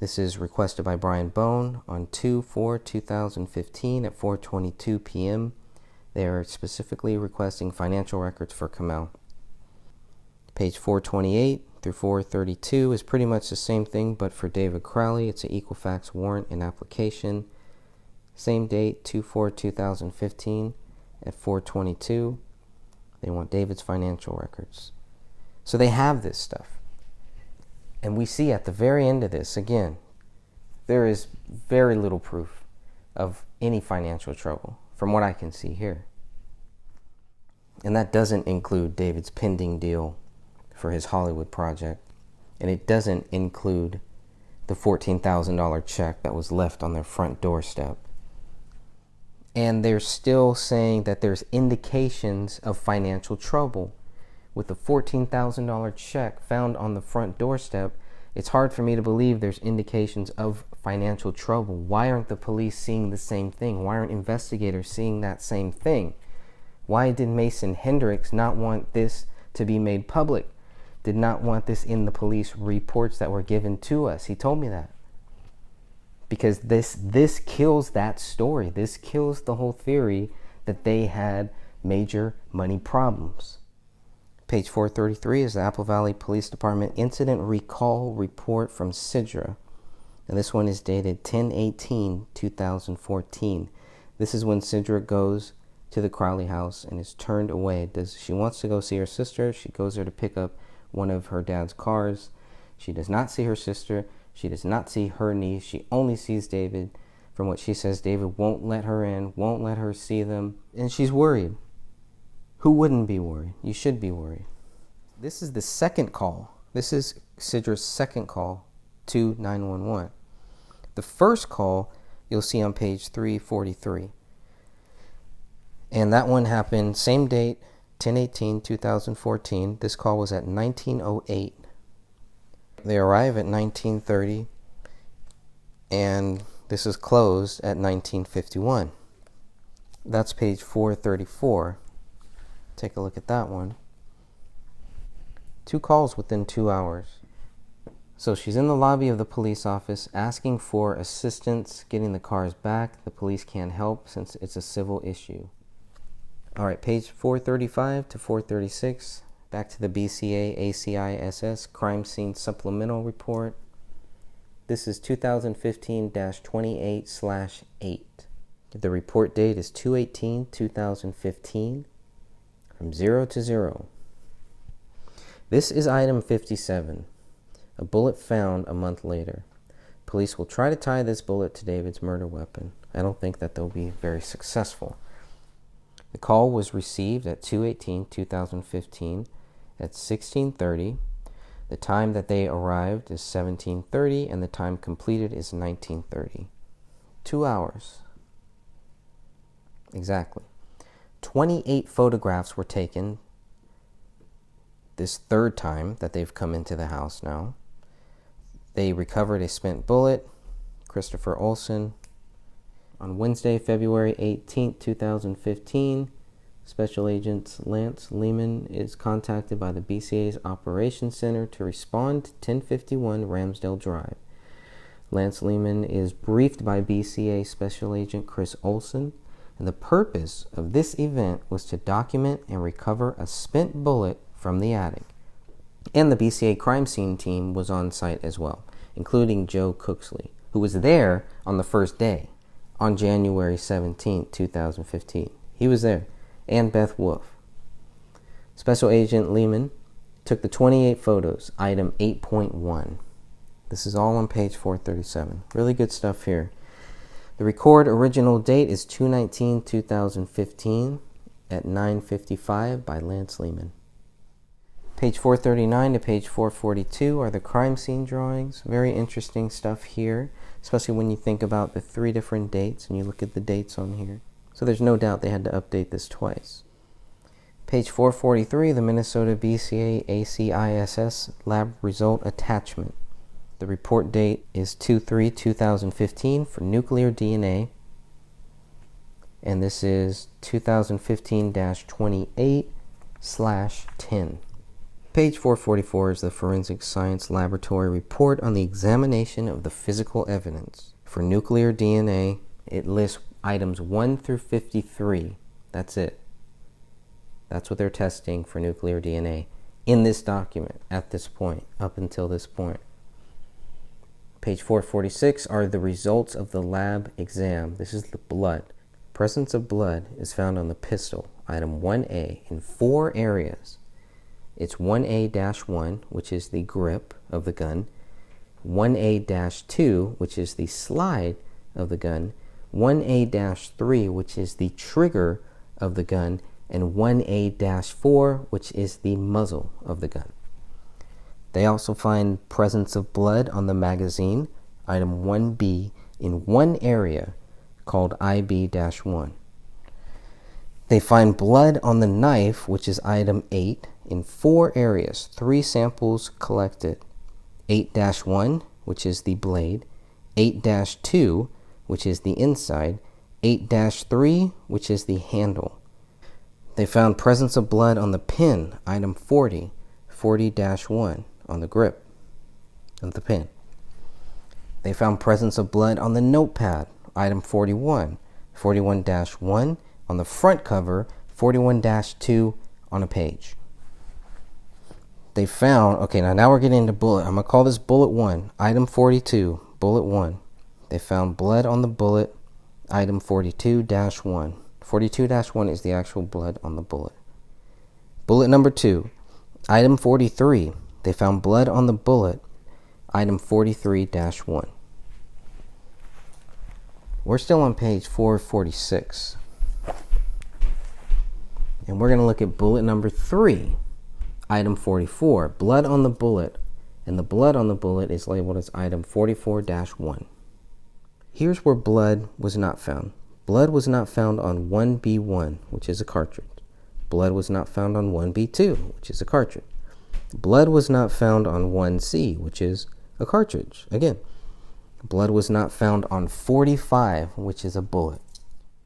This is requested by Brian Bone on 2/4/2015 at 4:22 p.m. They are specifically requesting financial records for Kamel. Page 428 through 432 is pretty much the same thing, but for David Crowley, it's an Equifax warrant and application. Same date, 2/4/2015 at 4:22. They want David's financial records. So they have this stuff. And we see at the very end of this, again, there is very little proof of any financial trouble, from what I can see here. And that doesn't include David's pending deal for his Hollywood project. And it doesn't include the $14,000 check that was left on their front doorstep. And they're still saying that there's indications of financial trouble. With the $14,000 check found on the front doorstep, it's hard for me to believe there's indications of financial trouble. Why aren't the police seeing the same thing? Why aren't investigators seeing that same thing? Why did Mason Hendricks not want this to be made public? Did not want this in the police reports that were given to us? He told me that. Because this kills that story. This kills the whole theory that they had major money problems. Page 433 is the Apple Valley Police Department Incident Recall Report from Sidra. And this one is dated 10/18/2014. This is when Sidra goes to the Crowley house and is turned away. She wants to go see her sister. She goes there to pick up one of her dad's cars. She does not see her sister. She does not see her niece. She only sees David. From what she says, David won't let her in, won't let her see them. And she's worried. Who wouldn't be worried? You should be worried. This is the second call. This is Sidra's second call to 911. The first call you'll see on page 343. And that one happened same date, 10/18/2014. This call was at 19:08. They arrive at 19:30, and this is closed at 19:51. That's page 434. Take a look at that one. 2 calls within 2 hours. So she's in the lobby of the police office asking for assistance getting the cars back. The police can't help since it's a civil issue. All right, page 435 to 436. Back to the BCA ACISS Crime Scene Supplemental Report. This is 2015-28/8. The report date is 2/18/2015 from 0 to 0. This is item 57, a bullet found a month later. Police will try to tie this bullet to David's murder weapon. I don't think that they'll be very successful. The call was received at 2/18/2015 at 16:30. The time that they arrived is 17:30, and the time completed is 19:30. 2 hours. Exactly. 28 photographs were taken this third time that they've come into the house now. They recovered a spent bullet. Christopher Olson. On Wednesday, February 18th, 2015, Special Agent Lance Lehman is contacted by the BCA's Operations Center to respond to 1051 Ramsdale Drive. Lance Lehman is briefed by BCA Special Agent Chris Olson, and the purpose of this event was to document and recover a spent bullet from the attic. And the BCA crime scene team was on site as well, including Joe Cooksley, who was there on the first day, on January 17, 2015. He was there, and Beth Wolf. Special Agent Lehman took the 28 photos, item 8.1. This is all on page 437. Really good stuff here. The record original date is 2/19/2015 at 9:55 by Lance Lehman. Page 439 to page 442 are the crime scene drawings. Very interesting stuff here, especially when you think about the 3 different dates and you look at the dates on here. So there's no doubt they had to update this twice. Page 443, the Minnesota BCA ACISS lab result attachment. The report date is 2/3/2015 for nuclear DNA, and this is 2015-28/10. Page 444 is the Forensic Science Laboratory report on the examination of the physical evidence. For nuclear DNA, it lists items 1 through 53. That's it. That's what they're testing for nuclear DNA in this document at this point, up until this point. Page 446 are the results of the lab exam. This is the blood. Presence of blood is found on the pistol, item 1A, in 4 areas. It's 1A-1, which is the grip of the gun, 1A-2, which is the slide of the gun, 1A-3, which is the trigger of the gun, and 1A-4, which is the muzzle of the gun. They also find presence of blood on the magazine, item 1B, in 1 area called IB-1. They find blood on the knife, which is item 8, in 4 areas, 3 samples collected. 8-1, which is the blade, 8-2, which is the inside, 8-3, which is the handle. They found presence of blood on the pin, item 40, 40-1, on the grip of the pen. They found presence of blood on the notepad, item 41, 41-1 on the front cover, 41-2 on a page. They found, okay, now we're getting into bullet. I'm going to call this bullet 1, item 42, bullet 1. They found blood on the bullet, item 42-1. 42-1 is the actual blood on the bullet. Bullet number 2, item 43. They found blood on the bullet, item 43-1. We're still on page 446. And we're going to look at bullet number 3, item 44. Blood on the bullet, and the blood on the bullet is labeled as item 44-1. Here's where blood was not found. Blood was not found on 1B1, which is a cartridge. Blood was not found on 1B2, which is a cartridge. Blood was not found on 1C, which is a cartridge. Again, blood was not found on 45, which is a bullet.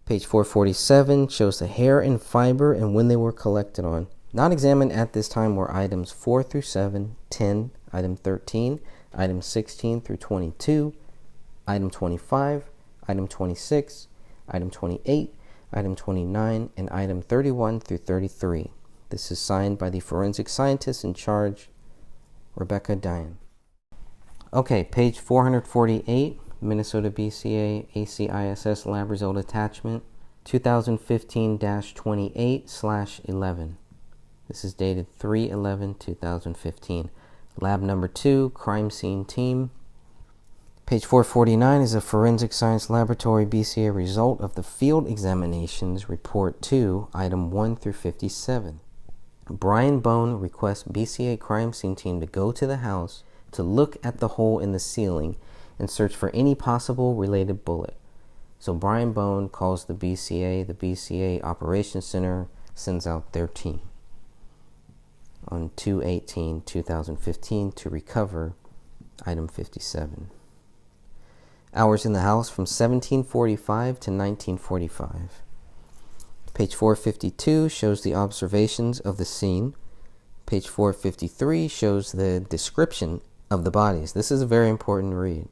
Page 447 shows the hair and fiber and when they were collected on. Not examined at this time were items 4 through 7, 10, item 13, item 16 through 22, item 25, item 26, item 28, item 29, and item 31 through 33. This is signed by the forensic scientist in charge, Rebecca Dian. Okay, page 448, Minnesota BCA ACISS lab result attachment, 2015-28/11. This is dated 3/11/2015. Lab number 2, crime scene team. Page 449 is a forensic science laboratory BCA result of the field examinations report 2, item 1 through 57. Brian Bone requests BCA crime scene team to go to the house to look at the hole in the ceiling and search for any possible related bullet. So Brian Bone calls the BCA Operations Center sends out their team on 2/18/2015 to recover item 57. Hours in the house from 1745 to 1945. Page 452 shows the observations of the scene. Page 453 shows the description of the bodies. This is a very important read.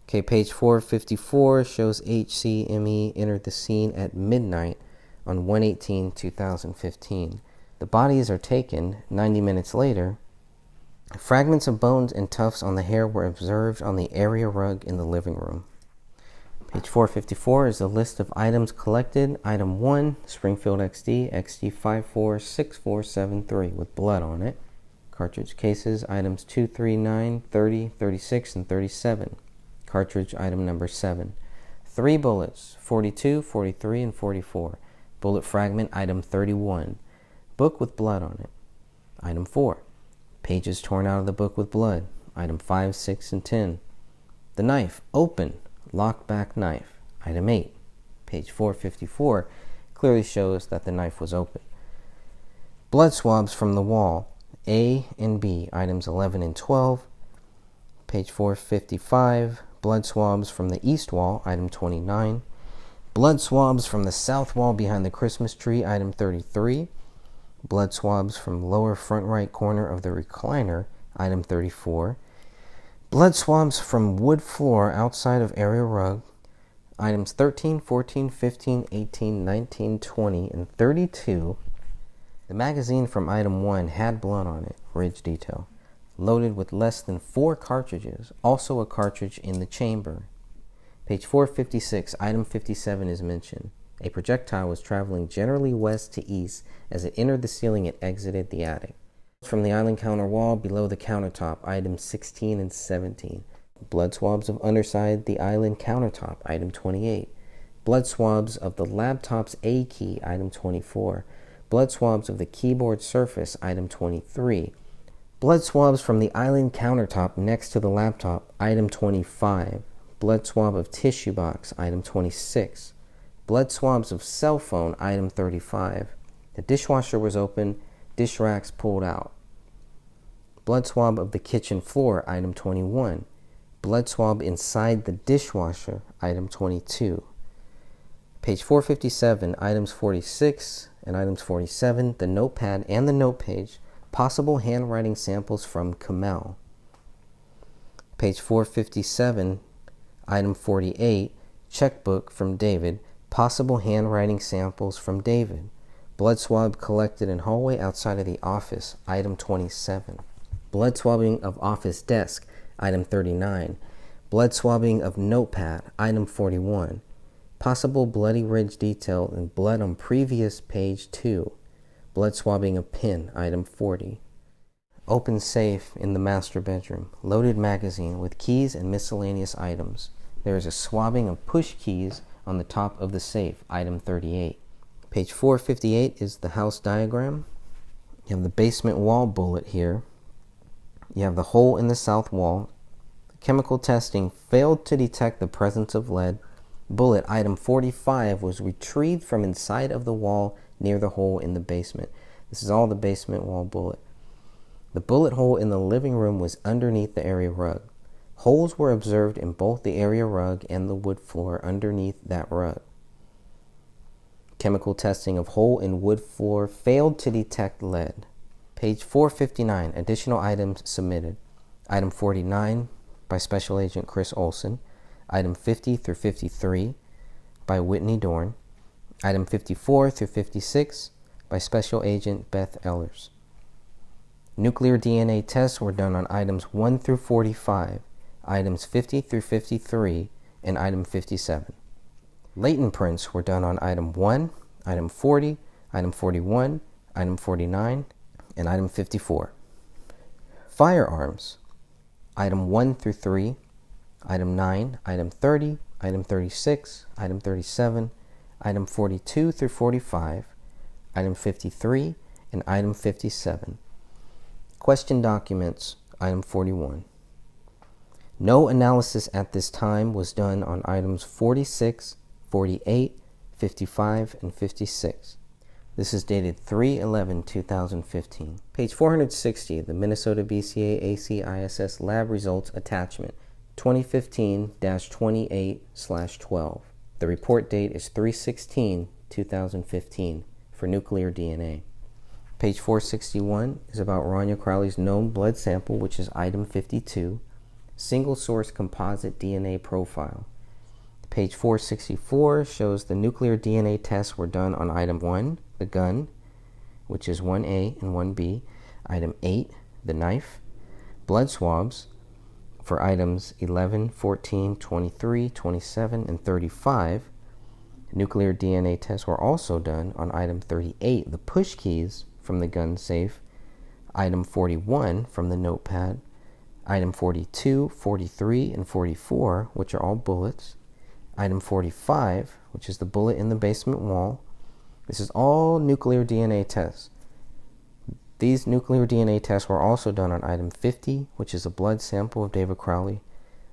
Okay, page 454 shows HCME entered the scene at midnight on 1/18/2015. The bodies are taken 90 minutes later. Fragments of bones and tufts on the hair were observed on the area rug in the living room. Page 454 is a list of items collected. Item 1, Springfield XD, XD546473 with blood on it. Cartridge cases, items 2, 3, 9, 30, 36, and 37. Cartridge item number 7. 3 bullets, 42, 43, and 44. Bullet fragment item 31. Book with blood on it. Item 4. Pages torn out of the book with blood. Item 5, 6, and 10. The knife, open, locked back knife. Item 8. Page 454 clearly shows that the knife was open. Blood swabs from the wall, A and B, items 11 and 12. Page 455, blood swabs from the east wall, item 29. Blood swabs from the south wall behind the Christmas tree, item 33. Blood swabs from lower front right corner of the recliner, item 34. Blood swabs from wood floor outside of area rug, items 13, 14, 15, 18, 19, 20, and 32. The magazine from item 1 had blood on it, ridge detail, loaded with less than 4 cartridges, also a cartridge in the chamber. Page 456, item 57 is mentioned. A projectile was traveling generally west to east as it entered the ceiling and exited the attic. From the island counter wall below the countertop, items 16 and 17. Blood swabs of underside the island countertop, item 28. Blood swabs of the laptop's A key, item 24. Blood swabs of the keyboard surface, item 23. Blood swabs from the island countertop next to the laptop, item 25. Blood swab of tissue box, item 26. Blood swabs of cell phone, item 35. The dishwasher was open, dish racks pulled out. Blood swab of the kitchen floor, item 21. Blood swab inside the dishwasher, item 22. Page 457, items 46 and items 47, the notepad and the note page, possible handwriting samples from Kamel. Page 457, item 48, checkbook from David, possible handwriting samples from David. Blood swab collected in hallway outside of the office, item 27. Blood swabbing of office desk, item 39. Blood swabbing of notepad, item 41. Possible bloody ridge detail and blood on previous page 2. Blood swabbing of pen, item 40. Open safe in the master bedroom. Loaded magazine with keys and miscellaneous items. There is a swabbing of push keys on the top of the safe, item 38. Page 458 is the house diagram. You have the basement wall bullet here. You have the hole in the south wall. Chemical testing failed to detect the presence of lead. Bullet item 45 was retrieved from inside of the wall near the hole in the basement. This is all the basement wall bullet. The bullet hole in the living room was underneath the area rug. Holes were observed in both the area rug and the wood floor underneath that rug. Chemical testing of hole in wood floor failed to detect lead. Page 459, additional items submitted. Item 49 by Special Agent Chris Olson. Item 50 through 53 by Whitney Dorn. Item 54 through 56 by Special Agent Beth Ellers. Nuclear DNA tests were done on items 1 through 45, items 50 through 53, and item 57. Latent prints were done on item 1, item 40, item 41, item 49, and item 54. Firearms, item 1 through 3, item 9, item 30, item 36, item 37, item 42 through 45, item 53, and item 57. Question documents, item 41. No analysis at this time was done on items 46, 48, 55, and 56. This is dated 3/11/2015. Page 460, the Minnesota BCA ACISS Lab Results Attachment, 2015-28/12. The report date is 3/16/2015 for nuclear DNA. Page 461 is about Rania Crowley's known blood sample, which is item 52, single source composite DNA profile. Page 464 shows the nuclear DNA tests were done on item 1, the gun, which is 1A and 1B, item 8, the knife, blood swabs for items 11, 14, 23, 27, and 35. Nuclear DNA tests were also done on item 38, the push keys from the gun safe, item 41 from the notepad, item 42, 43, and 44, which are all bullets, item 45, which is the bullet in the basement wall. This is all nuclear DNA tests. These nuclear DNA tests were also done on item 50, which is a blood sample of David Crowley,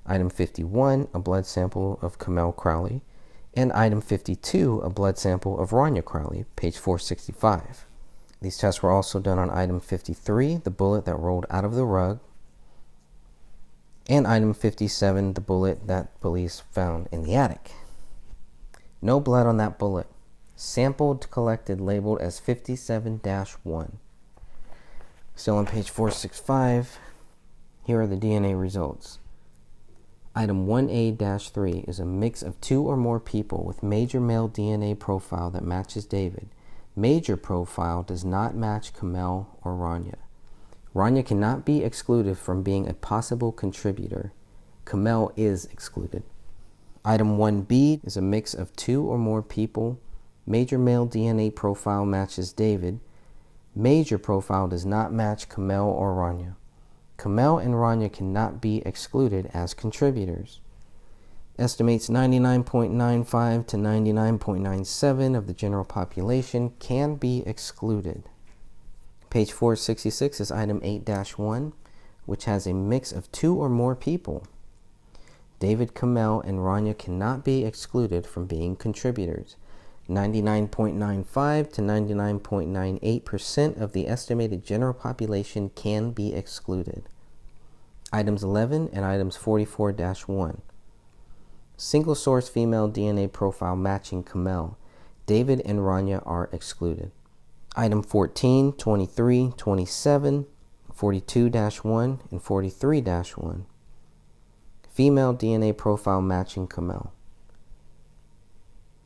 item 51, a blood sample of Kamel Crowley, and item 52, a blood sample of Rania Crowley, page 465. These tests were also done on item 53, the bullet that rolled out of the rug, and item 57, the bullet that police found in the attic. No blood on that bullet. Sampled, collected, labeled as 57-1. Still on page 465, here are the DNA results. Item 1A-3 is a mix of 2 or more people with major male DNA profile that matches David. Major profile does not match Kamel or Rania. Rania cannot be excluded from being a possible contributor. Kamel is excluded. Item 1B is a mix of 2 or more people. Major male DNA profile matches David. Major profile does not match Kamel or Rania. Kamel and Rania cannot be excluded as contributors. Estimates 99.95 to 99.97 of the general population can be excluded. Page 466 is item 8-1, which has a mix of 2 or more people. David, Kamel, and Rania cannot be excluded from being contributors. 99.95 to 99.98% of the estimated general population can be excluded. Items 11 and items 44-1. Single source female DNA profile matching Kamel. David and Rania are excluded. Item 14, 23, 27, 42-1, and 43-1. Female DNA profile matching Kamel.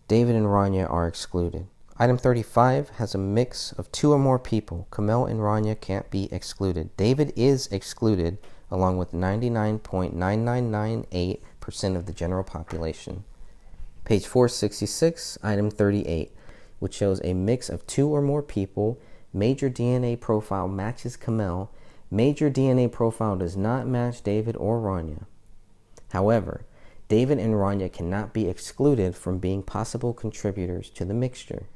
David and Rania are excluded. Item 35 has a mix of 2 or more people. Kamel and Rania can't be excluded. David is excluded along with 99.9998% of the general population. Page 466, item 38, which shows a mix of 2 or more people. Major DNA profile matches Kamel. Major DNA profile does not match David or Rania. However, David and Rania cannot be excluded from being possible contributors to the mixture.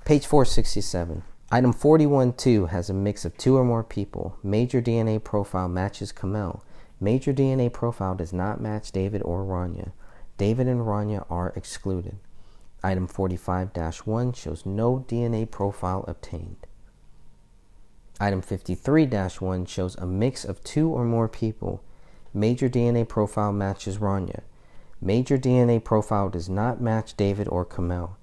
Page 467. Item 41-2 has a mix of 2 or more people. Major DNA profile matches Kamel. Major DNA profile does not match David or Rania. David and Rania are excluded. Item 45-1 shows no DNA profile obtained. Item 53-1 shows a mix of 2 or more people. Major DNA profile matches Rania. Major DNA profile does not match David or Kamel.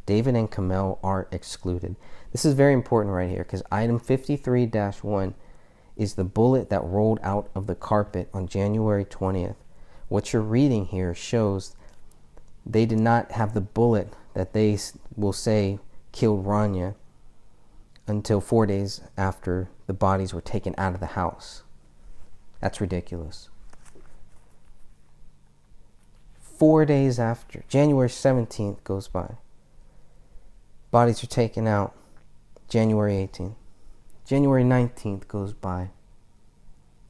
David and Kamel are excluded. This is very important right here because item 53-1 is the bullet that rolled out of the carpet on January 20th. What you're reading here shows they did not have the bullet that they will say killed Rania until 4 days after the bodies were taken out of the house. That's ridiculous. 4 days after, January 17th goes by. Bodies are taken out January 18th. January 19th goes by.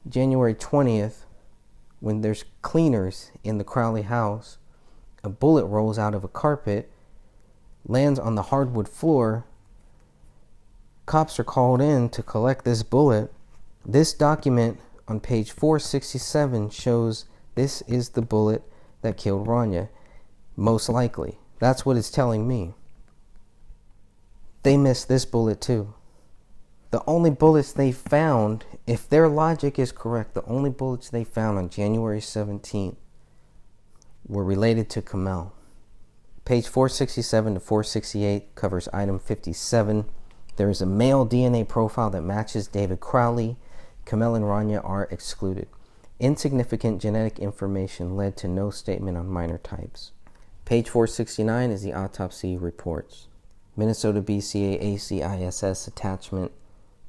January 20th, when there's cleaners in the Crowley house, a bullet rolls out of a carpet, lands on the hardwood floor, cops are called in to collect this bullet, this document on page 467 shows this is the bullet that killed Rania, most likely. That's what it's telling me. They missed this bullet too. The only bullets they found, if their logic is correct, the only bullets they found on January 17th were related to Kamel. Page 467 to 468 covers item 57. There is a male DNA profile that matches David Crowley. Kamel and Rania are excluded. Insignificant genetic information led to no statement on minor types. Page 469 is the autopsy reports. Minnesota BCA ACISS attachment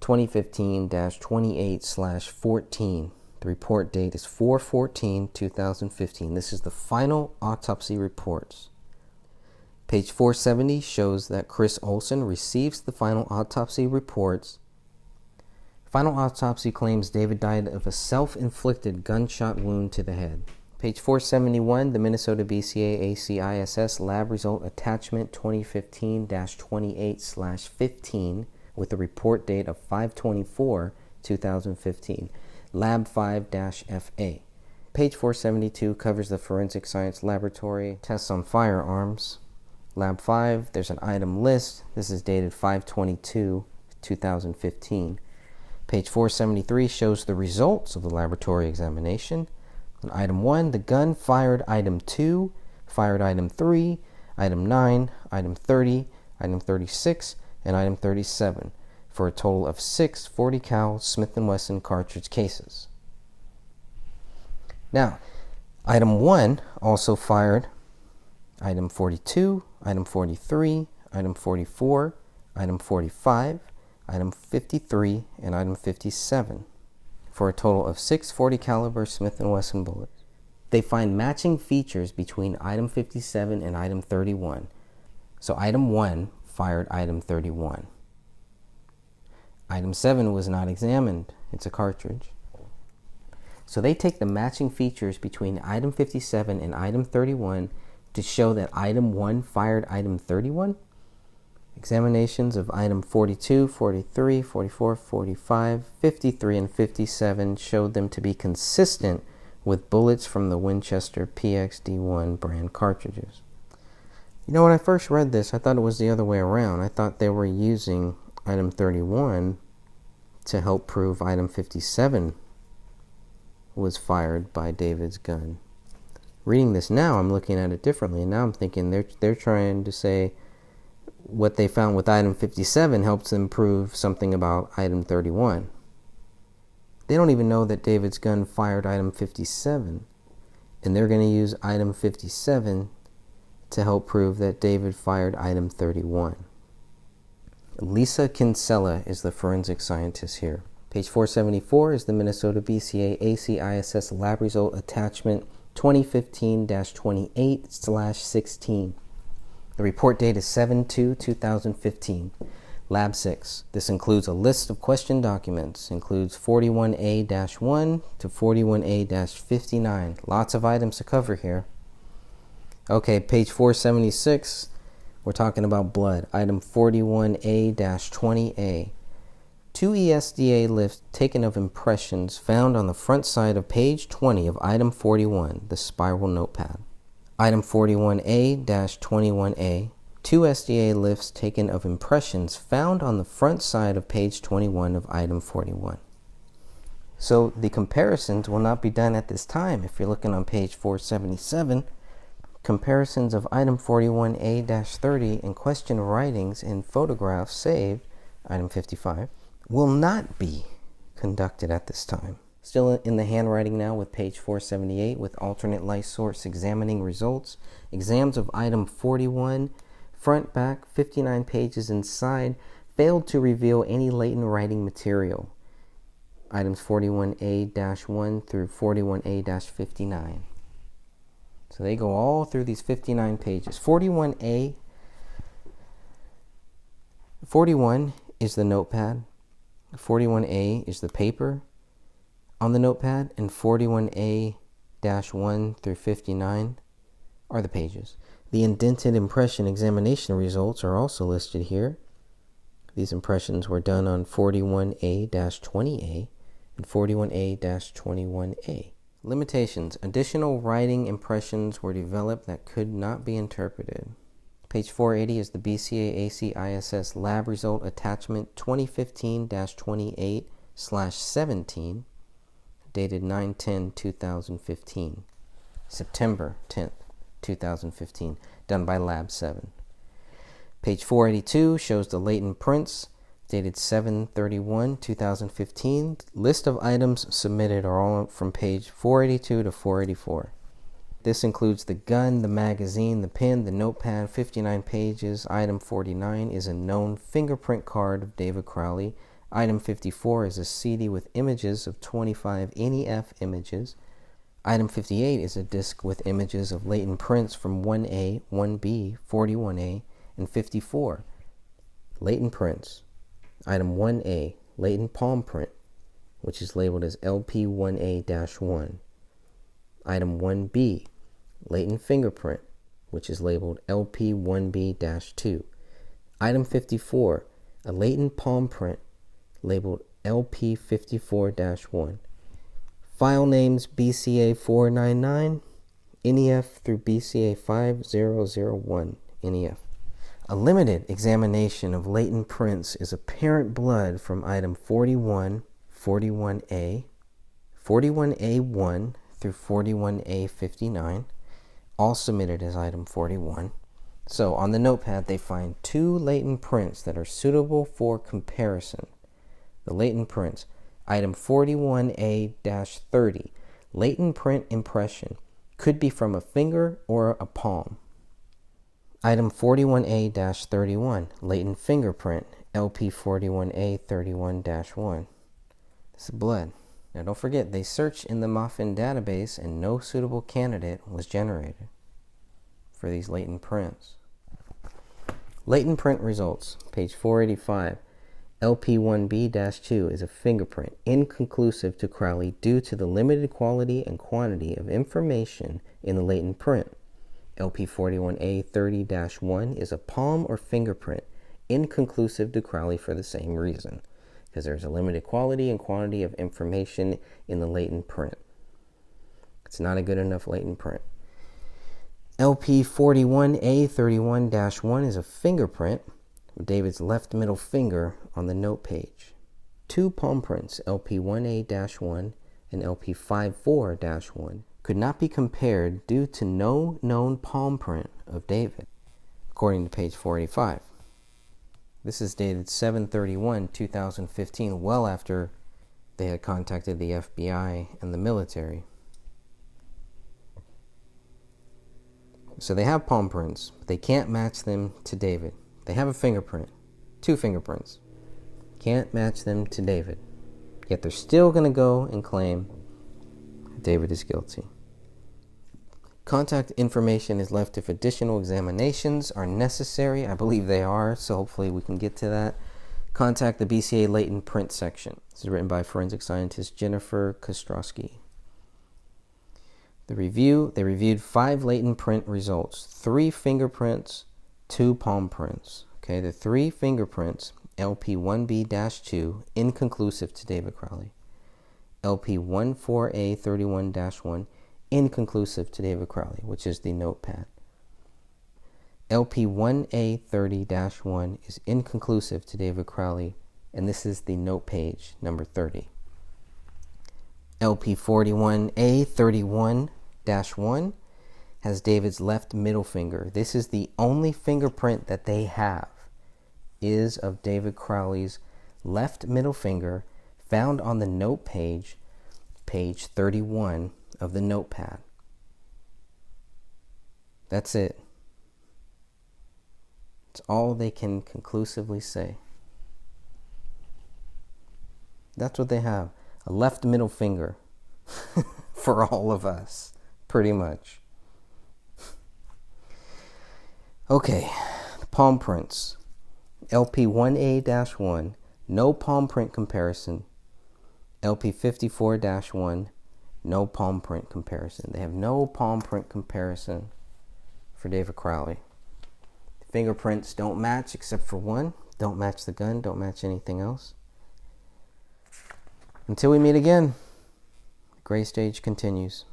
2015-28/14. The report date is 4/14/2015. This is the final autopsy reports. Page 470 shows that Chris Olson receives the final autopsy reports. Final autopsy claims David died of a self-inflicted gunshot wound to the head. Page 471, the Minnesota BCA ACISS lab result attachment 2015-28/15 with the report date of 5/24/2015. Lab 5-FA. Page 472 covers the forensic science laboratory tests on firearms. Lab 5, there's an item list. This is dated 5/22/2015. Page 473 shows the results of the laboratory examination. On item 1, the gun fired item 2, fired item 3, item 9, item 30, item 36, and item 37, for a total of 6 .40 cal Smith & Wesson cartridge cases. Now, item 1 also fired item 42, item 43, item 44, item 45, item 53, and item 57, for a total of 6 .40 caliber Smith & Wesson bullets. They find matching features between item 57 and item 31. So item 1 fired item 31. Item 7 was not examined. It's a cartridge. So they take the matching features between item 57 and item 31 to show that item 1 fired item 31. Examinations of item 42, 43, 44, 45, 53, and 57 showed them to be consistent with bullets from the Winchester PXD1 brand cartridges. You know, when I first read this, I thought it was the other way around. I thought they were using item 31 to help prove item 57 was fired by David's gun. Reading this now, I'm looking at it differently, and now I'm thinking they're trying to say what they found with item 57 helps them prove something about item 31. They don't even know that David's gun fired item 57, and they're going to use item 57 to help prove that David fired item 31. Lisa Kinsella is the forensic scientist here. Page 474 is the Minnesota BCA ACISS lab result attachment 2015-28/16. The report date is 7/2/2015. Lab 6. This includes a list of question documents. Includes 41A-1 to 41A-59. Lots of items to cover here. Okay, page 476. We're talking about blood. Item 41A-20A. 2 ESDA lifts taken of impressions found on the front side of page 20 of item 41, the spiral notepad. Item 41A-21A. 2 SDA lifts taken of impressions found on the front side of page 21 of item 41. So the comparisons will not be done at this time. If you're looking on page 477, comparisons of item 41A-30 and question writings and photographs saved, item 55, will not be conducted at this time. Still in the handwriting now with page 478 with alternate light source examining results. Exams of item 41, front, back, 59 pages inside, failed to reveal any latent writing material. Items 41A-1 through 41A-59. So they go all through these 59 pages. 41 is the notepad. 41A is the paper on the notepad, and 41A-1 through 59 are the pages. The indented impression examination results are also listed here. These impressions were done on 41A-20A and 41A-21A. Limitations. Additional writing impressions were developed that could not be interpreted. Page 480 is the BCA ACISS lab result attachment 2015-28/17, dated 9/10/2015, September 10th, 2015, done by Lab 7. Page 482 shows the latent prints, dated 7/31/2015. List of items submitted are all from page 482 to 484. This includes the gun, the magazine, the pen, the notepad, 59 pages. Item 49 is a known fingerprint card of David Crowley. Item 54 is a CD with images of 25 NEF images. Item 58 is a disc with images of latent prints from 1A, 1B, 41A, and 54. Latent prints. Item 1A, latent palm print, which is labeled as LP1A-1. Item 1B, latent fingerprint, which is labeled LP1B-2. Item 54, a latent palm print, labeled LP54-1. File names BCA499, NEF through BCA5001, NEF. A limited examination of latent prints is apparent blood from item 41, 41A, 41A1 through 41A59, all submitted as item 41. So on the notepad, they find 2 latent prints that are suitable for comparison. The latent prints, item 41A-30, latent print impression, could be from a finger or a palm. Item 41A-31, latent fingerprint, LP41A-31-1. This is blood. Now don't forget, they searched in the MOFIN database and no suitable candidate was generated for these latent prints. Latent print results, page 485. LP1B-2 is a fingerprint inconclusive to Crowley due to the limited quality and quantity of information in the latent print. LP41A-30-1 is a palm or fingerprint inconclusive to Crowley for the same reason, because there's a limited quality and quantity of information in the latent print. It's not a good enough latent print. LP41A-31-1 is a fingerprint of David's left middle finger on the note page. 2 palm prints, LP1A-1 and LP54-1, could not be compared due to no known palm print of David, according to page 485. This is dated 7/31/2015, well after they had contacted the FBI and the military. So they have palm prints, but they can't match them to David. They have a fingerprint, 2 fingerprints. Can't match them to David. Yet they're still going to go and claim David is guilty. Contact information is left if additional examinations are necessary. I believe they are, so hopefully we can get to that. Contact the BCA latent print section. This is written by forensic scientist Jennifer Kostrowski. They reviewed 5 latent print results, 3 fingerprints, 2 palm prints. Okay, the 3 fingerprints, LP1B-2, inconclusive to David Crowley. LP14A-31-1, inconclusive to David Crowley, which is the notepad. LP1A-30-1 is inconclusive to David Crowley, and this is the note page, number 30. LP41A-31-1 has David's left middle finger. This is the only fingerprint that they have, is of David Crowley's left middle finger, found on the note page, page 31 of the notepad. That's it. It's all they can conclusively say. That's what they have. A left middle finger for all of us, pretty much. Okay, palm prints. LP1A-1, no palm print comparison. LP54-1, no palm print comparison. They have no palm print comparison for David Crowley. Fingerprints don't match except for one, Don't match the gun, don't match anything else. Until we meet again, the gray stage continues.